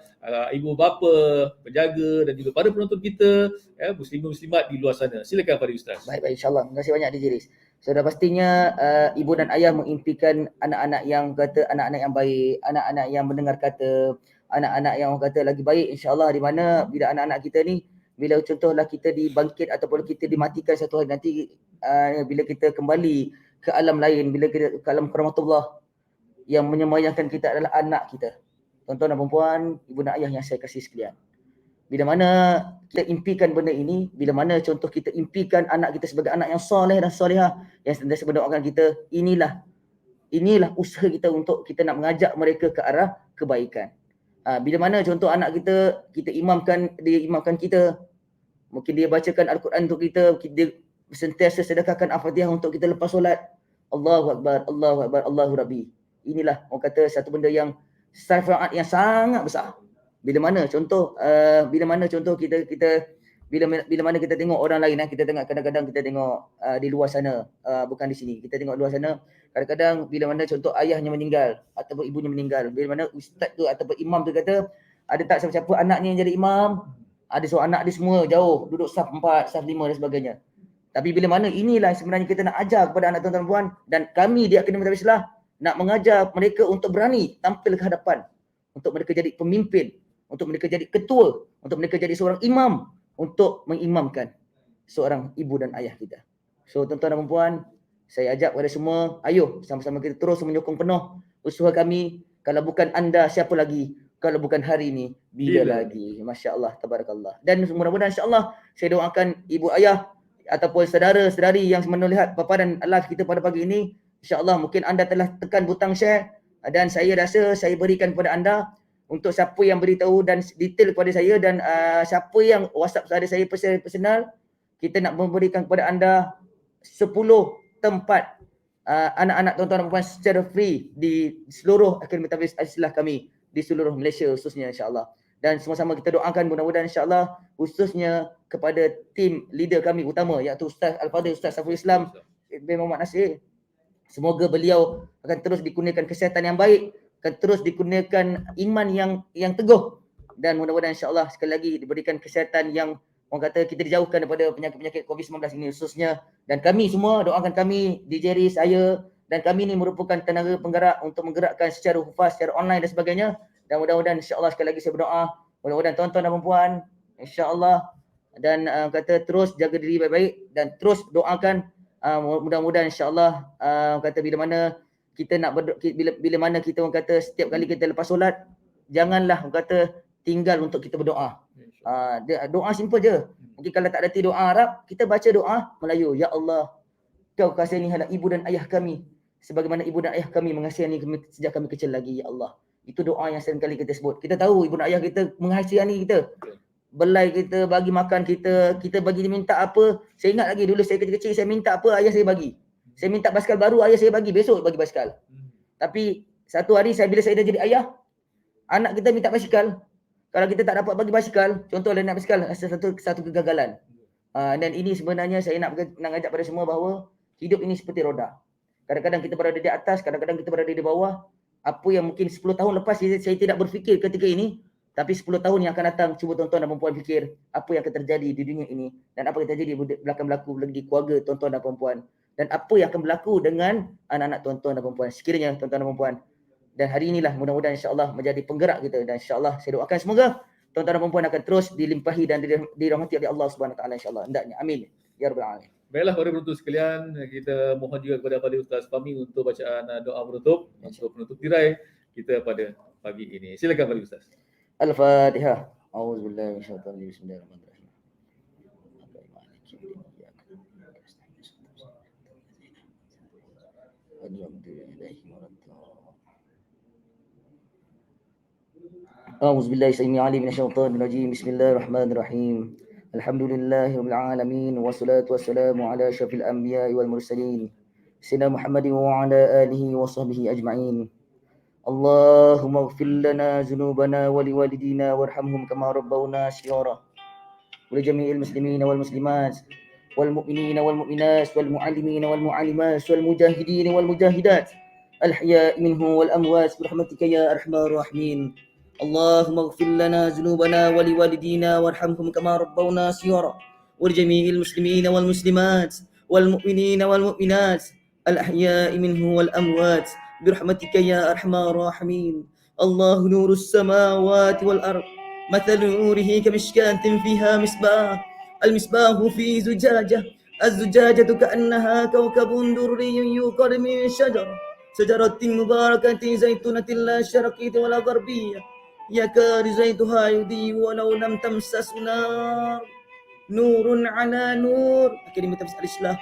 Speaker 1: ibu bapa, penjaga dan juga para penonton kita muslim-muslimat di luar sana. Silakan pada Ustaz.
Speaker 3: Baik insya-Allah. Terima kasih banyak DJ Riz. Sudah pastinya ibu dan ayah mengimpikan anak-anak yang kata anak-anak yang baik, anak-anak yang mendengar kata, anak-anak yang orang kata lagi baik insya-Allah, di mana bila anak-anak kita ni bila contohlah kita dibangkit ataupun kita dimatikan satu hari nanti, bila kita kembali ke alam lain, bila kita ke alam rahmatullah, yang menyemayangkan kita adalah anak kita. Tuan-tuan dan puan-puan, ibu dan ayah yang saya kasih sekalian. Bila mana kita impikan benda ini, bila mana contoh kita impikan anak kita sebagai anak yang soleh dan solehah, yang sentiasa mendoakan kita, inilah usaha kita untuk kita nak mengajak mereka ke arah kebaikan. Bila mana contoh anak kita dia imamkan kita, mungkin dia bacakan Al-Quran untuk kita sentiasa sedekahkan Al-Fatihah untuk kita lepas solat. Allahu Akbar, Allahu Rabbi. Inilah orang kata satu benda yang syafaat yang sangat besar. Bila mana contoh kita bila mana kita tengok orang lain, kita tengok kadang-kadang kita tengok di luar sana, bukan di sini. Kita tengok luar sana, kadang-kadang bila mana contoh ayahnya meninggal ataupun ibunya meninggal, bila mana ustaz tu ataupun imam tu kata ada tak siapa-siapa anaknya yang jadi imam, ada seorang anak dia semua jauh duduk saf 4, saf 5 dan sebagainya. Tapi bila mana inilah sebenarnya kita nak ajar kepada anak tuan-tuan puan, dan kami di Akademi Tahfiz Islah nak mengajar mereka untuk berani tampil ke hadapan, untuk mereka jadi pemimpin, untuk mereka jadi ketua, untuk mereka jadi seorang imam, untuk mengimamkan seorang ibu dan ayah kita. So tuan-tuan dan puan-puan, saya ajak kepada semua, ayo sama-sama kita terus menyokong penuh usaha kami. Kalau bukan anda, siapa lagi? Kalau bukan hari ini, bila lagi? Masya Allah, tabarakallah. Dan mudah-mudahan insya Allah, saya doakan ibu ayah ataupun saudara-saudari yang melihat paparan live kita pada pagi ini, insya-Allah mungkin anda telah tekan butang share dan saya rasa saya berikan kepada anda untuk siapa yang beritahu dan detail kepada saya dan siapa yang WhatsApp pada saya personal, kita nak memberikan kepada anda 10 tempat anak-anak tuan-tuan dan puan secara free di seluruh Akademi Tahfiz Al-Islah kami di seluruh Malaysia khususnya, insya-Allah. Dan sama-sama kita doakan mudah-mudahan insya-Allah khususnya kepada tim leader kami utama iaitu Ustaz Al-Fadhil Ustaz Saiful Islam bin Muhammad Nasir. Semoga beliau akan terus dikurniakan kesihatan yang baik, akan terus dikurniakan iman yang teguh, dan mudah-mudahan insya-Allah sekali lagi diberikan kesihatan yang orang kata kita dijauhkan daripada penyakit-penyakit COVID-19 ini khususnya. Dan kami semua doakan kami, DJ Riz, saya dan kami ni merupakan tenaga penggerak untuk menggerakkan secara hufaz, secara online dan sebagainya. Dan mudah-mudahan insya-Allah sekali lagi saya berdoa, mudah-mudahan tuan-tuan dan puan insya-Allah dan kata terus jaga diri baik-baik dan terus doakan mudah-mudahan insya-Allah kata bila mana kita nak bila mana kita orang kata setiap kali kita lepas solat janganlah orang kata tinggal untuk kita berdoa. Doa simple je. Mungkin kalau tak reti doa Arab, kita baca doa Melayu. Ya Allah, Kau kasihanilah ibu dan ayah kami sebagaimana ibu dan ayah kami mengasihani kami sejak kami kecil lagi, ya Allah. Itu doa yang sering kali kita sebut. Kita tahu ibu dan ayah kita mengasihani kita. Belai kita, bagi makan kita, kita bagi dia minta apa. Saya ingat lagi dulu saya kecil-kecil saya minta apa, ayah saya bagi. Saya minta basikal baru, ayah saya bagi. Besok bagi basikal. Tapi satu hari bila saya dah jadi ayah, anak kita minta basikal. Kalau kita tak dapat bagi basikal, contoh nak basikal, satu kegagalan. Dan ini sebenarnya saya nak ngajak pada semua bahawa hidup ini seperti roda. Kadang-kadang kita berada di atas, kadang-kadang kita berada di bawah. Apa yang mungkin 10 tahun lepas saya tidak berfikir ketika ini, tapi 10 tahun yang akan datang, cuba tuan-tuan dan perempuan fikir apa yang akan terjadi di dunia ini dan apa yang terjadi berlaku di keluarga tuan-tuan dan perempuan dan apa yang akan berlaku dengan anak-anak tuan-tuan dan perempuan sekiranya tuan-tuan dan perempuan. Dan hari inilah mudah-mudahan insya-Allah menjadi penggerak kita dan insya-Allah saya doakan semoga tuan-tuan dan perempuan akan terus dilimpahi dan dirahmati oleh Allah Subhanahu Wa Taala insya-Allah. Hendaknya amin ya rabbal alamin.
Speaker 1: Baiklah para penonton sekalian, kita mohon juga kepada Fadil Ustaz Fahmi untuk bacaan doa penutup untuk penutup tirai kita pada pagi ini. Silakan Fadil Ustaz.
Speaker 3: Al-Fatihah. A'udzubillahi minasyaitonir rajim. Bismillahirrahmanirrahim. A'udzubillahi minasyaitonir rajim. Bismillahirrahmanirrahim. Alhamdulillahi rabbil alamin wassalatu wassalamu ala asyrafil anbiya'i wal mursalin sayyidina Muhammadin wa ala alihi wa sahbihi ajma'in. Allahumma ighfir lana dhunubana wa liwalidina warhamhum kama rabbawna shighara. Wa li jami'il muslimina wal muslimat wal mu'minina wal mu'minat wal mu'allimina wal mu'allimat wal mujahidin wal mujahidat al ahya'i minhum wal amwat bi rahmatika ya arhamar rahimin. Allahumma ighfir lana dhunubana wa liwalidina warhamhum kama rabbawna shighara. Wa li jami'il muslimina wal muslimat wal mu'minina wal mu'minat al ahya'i minhum wal amwat برحمتك يا أرحم الراحمين. الله نور السماوات والأرض مثل نوره كمشكاة فيها مصباح المصباح في زجاجة الزجاجة كأنها كوكب دري يوقد من شجرة مباركة زيتونة لا شرقية ولا غربية يكاد زيتها يضيء ولو لم تمسس نار نور على نور. Akademi Tahfiz Al-Islah,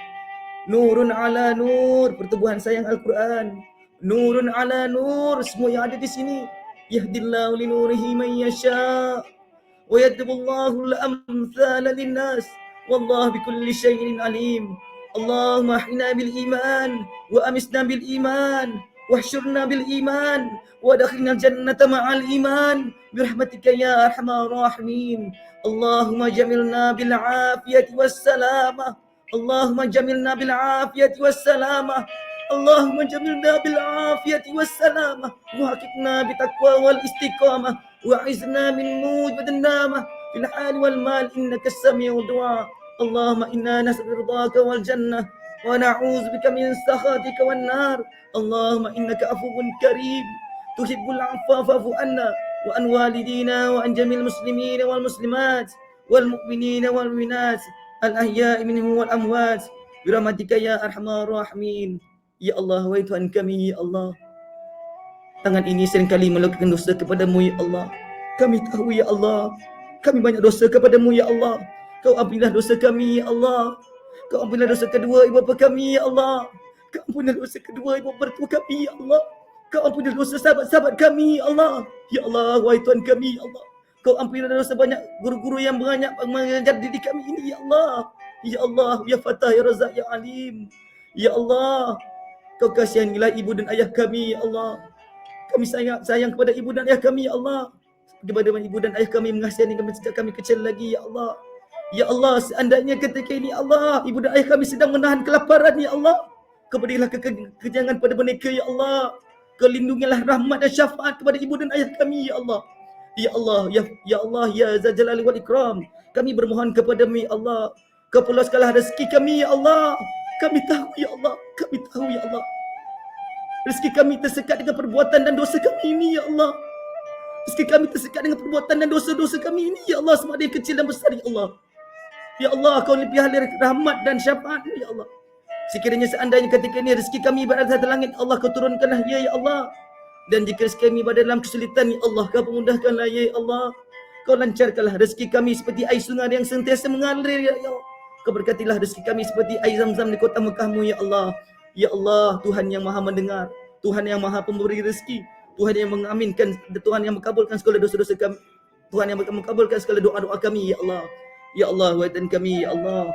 Speaker 3: nurun ala nur, pertubuhan sayang Al-Quran. Nurun ala nur, semua yang ada di sini. Yahdillahu li nurihi man yasha wa yadribullahu al-amthala lin-nas wallahu bikulli syai'in alim. Allahumma ahyina bil iman wa amisna bil iman wahsyurna bil iman wa adkhilna jannata ma'al iman birahmatika ya arhamar rahimin. Allahumma jamilna bil afiyati was salamah. Allahumma jamilna bil afiyati was salamah. Allahumma jamilna bil afiyati was salamah wa hakikna bitaqwa wal istiqamah wa izna min mujibad an-namah fil hal wal mal innaka as-sami'ud du'a. Allahumma inna nas'aluka ridhaka wal jannah wa na'udzu bika min sakhatika wan nar. Allahumma innaka afuwun karim tuhibbul 'afwa fa'fu anna wa an walidina wa an jamil muslimina wal muslimat wal mu'minina wal mu'minat al ahya'i minhum wal amwat birahmatika ya arhamar rahimin. Ya Allah, wahai Tuhan kami, ya Allah, tangan ini seringkali melakukan dosa kepadamu, ya Allah. Kami tahu, ya Allah, kami banyak dosa kepadamu, ya Allah. Kau ampunilah dosa kami, ya Allah. Kau ampunilah dosa kedua ibu bapa kami, ya Allah. Kau ampunilah dosa kedua ibu mertua kami, ya Allah. Kau ampunilah dosa sahabat-sahabat kami, ya Allah. Ya Allah, wahai Tuhan kami, ya Allah. Kau ampunilah dosa banyak guru-guru yang banyak mengajar didik kami ini, ya Allah. Ya Allah, ya Fatah, ya Razak, ya Alim. Ya Allah, Kau kasihanilah ibu dan ayah kami, ya Allah. Kami sayang kepada ibu dan ayah kami, ya Allah. Sebagaimana ibu dan ayah kami mengasihani kami sejak kami kecil lagi, ya Allah. Ya Allah, seandainya ketika ini, Allah, ibu dan ayah kami sedang menahan kelaparan, ya Allah. Kau berilah kekenyangan pada mereka, ya Allah. Kau lindungilah rahmat dan syafaat kepada ibu dan ayah kami, ya Allah. Ya Allah, ya Allah, ya Zal Jalali wal Ikram. Kami bermohon kepada-Mu, ya Allah. Kau puluskanlah rezeki kami, ya Allah. Kami tahu, ya Allah. Kami tahu, ya Allah. Rezeki kami tersekat dengan perbuatan dan dosa kami ini, ya Allah. Rezeki kami tersekat dengan perbuatan dan dosa-dosa kami ini, ya Allah. Sama ada yang kecil dan besar, ya Allah. Ya Allah, Kau lebih ahli rahmat dan syafaat, ya Allah. Sekiranya seandainya ketika ini rezeki kami berada di langit, Allah Kau turunkanlah, ya Allah. Dan jika rezeki kami berada dalam kesulitan, ya Allah, Kau pemudahkanlah, ya Allah. Kau lancarkanlah rezeki kami seperti air sungai yang sentiasa mengalir, ya Allah. Kau berkatilah rezeki kami seperti air Zam-Zam di kota Mekah-Mu, ya Allah. Ya Allah, Tuhan yang maha mendengar, Tuhan yang maha pemberi rezeki, Tuhan yang mengaminkan, Tuhan yang mengabulkan segala dosa-dosa kami, Tuhan yang mengabulkan segala doa-doa kami, ya Allah. Ya Allah, wahai Tuhan kami, ya Allah.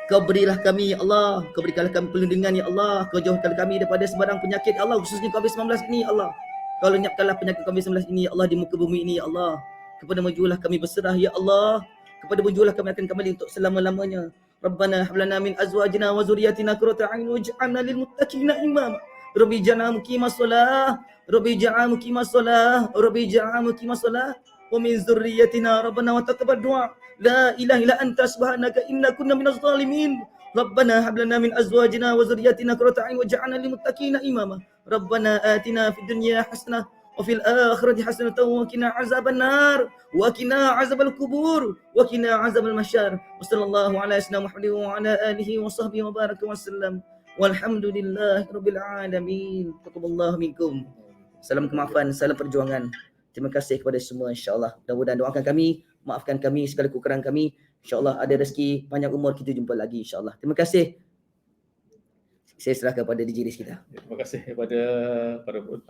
Speaker 3: Kau berilah kami, ya Allah. Kau berikanlah kami perlindungan, ya Allah. Kau jauhkan kami daripada sebarang penyakit, ya Allah. Khususnya COVID-19 ini, ya Allah. Kau lenyapkanlah penyakit COVID-19 ini, ya Allah, di muka bumi ini, ya Allah. Kepada-Mu jualah kami berserah, ya Allah. Kepada-Mu jualah kami akan kembali untuk selama-lamanya. Rabbana hab lana min azwajina wa zurriyyatina qurrata a'yun waj'alna lil muttaqina imama. Rabbi ja'alna muqimas shalah, Rabbi ja'alna muqimas shalah, Rabbi ja'alna muqimas shalah wa min zurriyyatina rabbana wa taqabbal du'a. La ilaha illa anta subhanaka inna kunna minaz zalimin. Rabbana hab lana min azwajina wa zurriyyatina qurrata a'yun waj'alna lil muttaqina imama. Rabbana atina fid dunya hasanah wa fil akhirati hasanatan wa qina azaban nar wa qina azabal kubur wa qina azabal masyar. Wassallallahu ala sayyidina Muhammadin wa ala alihi wa sahbihi wa baraka wa sallam. Walhamdulillahirabbil alamin. Taqabbalallahu minkum. Salam kemaafan, salam perjuangan. Terima kasih kepada semua, insya-Allah. Mudah-mudahan doakan kami, maafkan kami segala kekurangan kami. InsyaAllah ada rezeki panjang umur, kita jumpa lagi, insyaAllah. Terima kasih. Saya serahkan kepada DJ Riz kita.
Speaker 1: Terima kasih kepada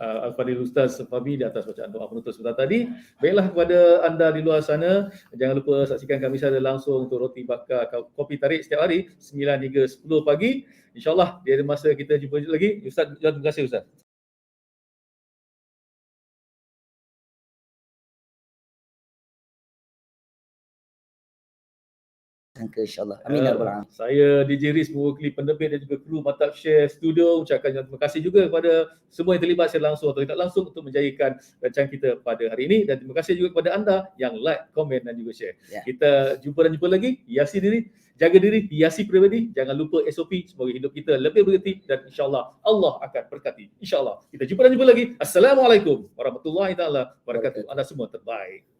Speaker 1: Al-Fadhil Ustaz Fahmi di atas bacaan doa penutup sebentar tadi. Baiklah, kepada anda di luar sana, jangan lupa saksikan kami secara langsung untuk roti bakar kopi tarik setiap hari 9 hingga 10 pagi. InsyaAllah di ada masa kita jumpa lagi. Ustaz, terima kasih Ustaz.
Speaker 3: InsyaAllah. Amin ya rabbal alamin.
Speaker 1: Saya DJ Riz mewakili penerbit dan juga kru Mantap Share Studio ucapkan terima kasih juga kepada semua yang terlibat secara langsung atau tidak langsung untuk menjayakan rancangan kita pada hari ini, dan terima kasih juga kepada anda yang like, komen dan juga share. Kita jumpa lagi. Hiasi diri, jaga diri, hiasi pribadi, jangan lupa SOP. Semoga hidup kita lebih bererti dan insya-Allah Allah akan berkati. Insya-Allah. Kita jumpa lagi. Assalamualaikum warahmatullahi taala wabarakatuh. Anda semua terbaik.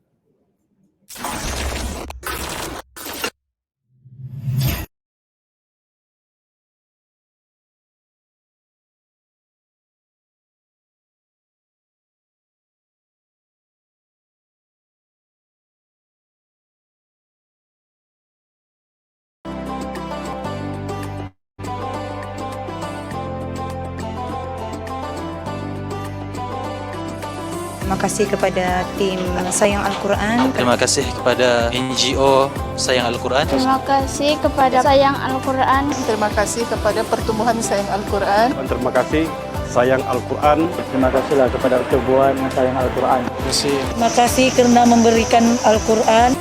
Speaker 6: Terima kasih kepada tim Sayang Al-Quran.
Speaker 7: Terima kasih kepada NGO Sayang Al-Quran.
Speaker 8: Terima kasih kepada Sayang Al-Quran.
Speaker 9: Terima kasih kepada Pertumbuhan Sayang Al-Quran.
Speaker 10: Terima kasih Sayang Al-Quran.
Speaker 11: Terima kasihlah kepada Pertumbuhan Sayang Al-Quran.
Speaker 6: Terima kasih kerana memberikan Al-Quran.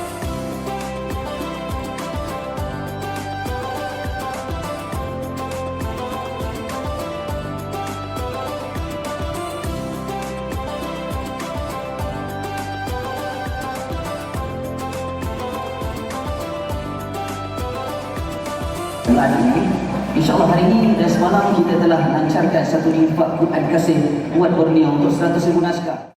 Speaker 3: InsyaAllah hari ini dan semalam kita telah lancarkan satu infak Quran kasih buat Borneo untuk 100,000 naskah.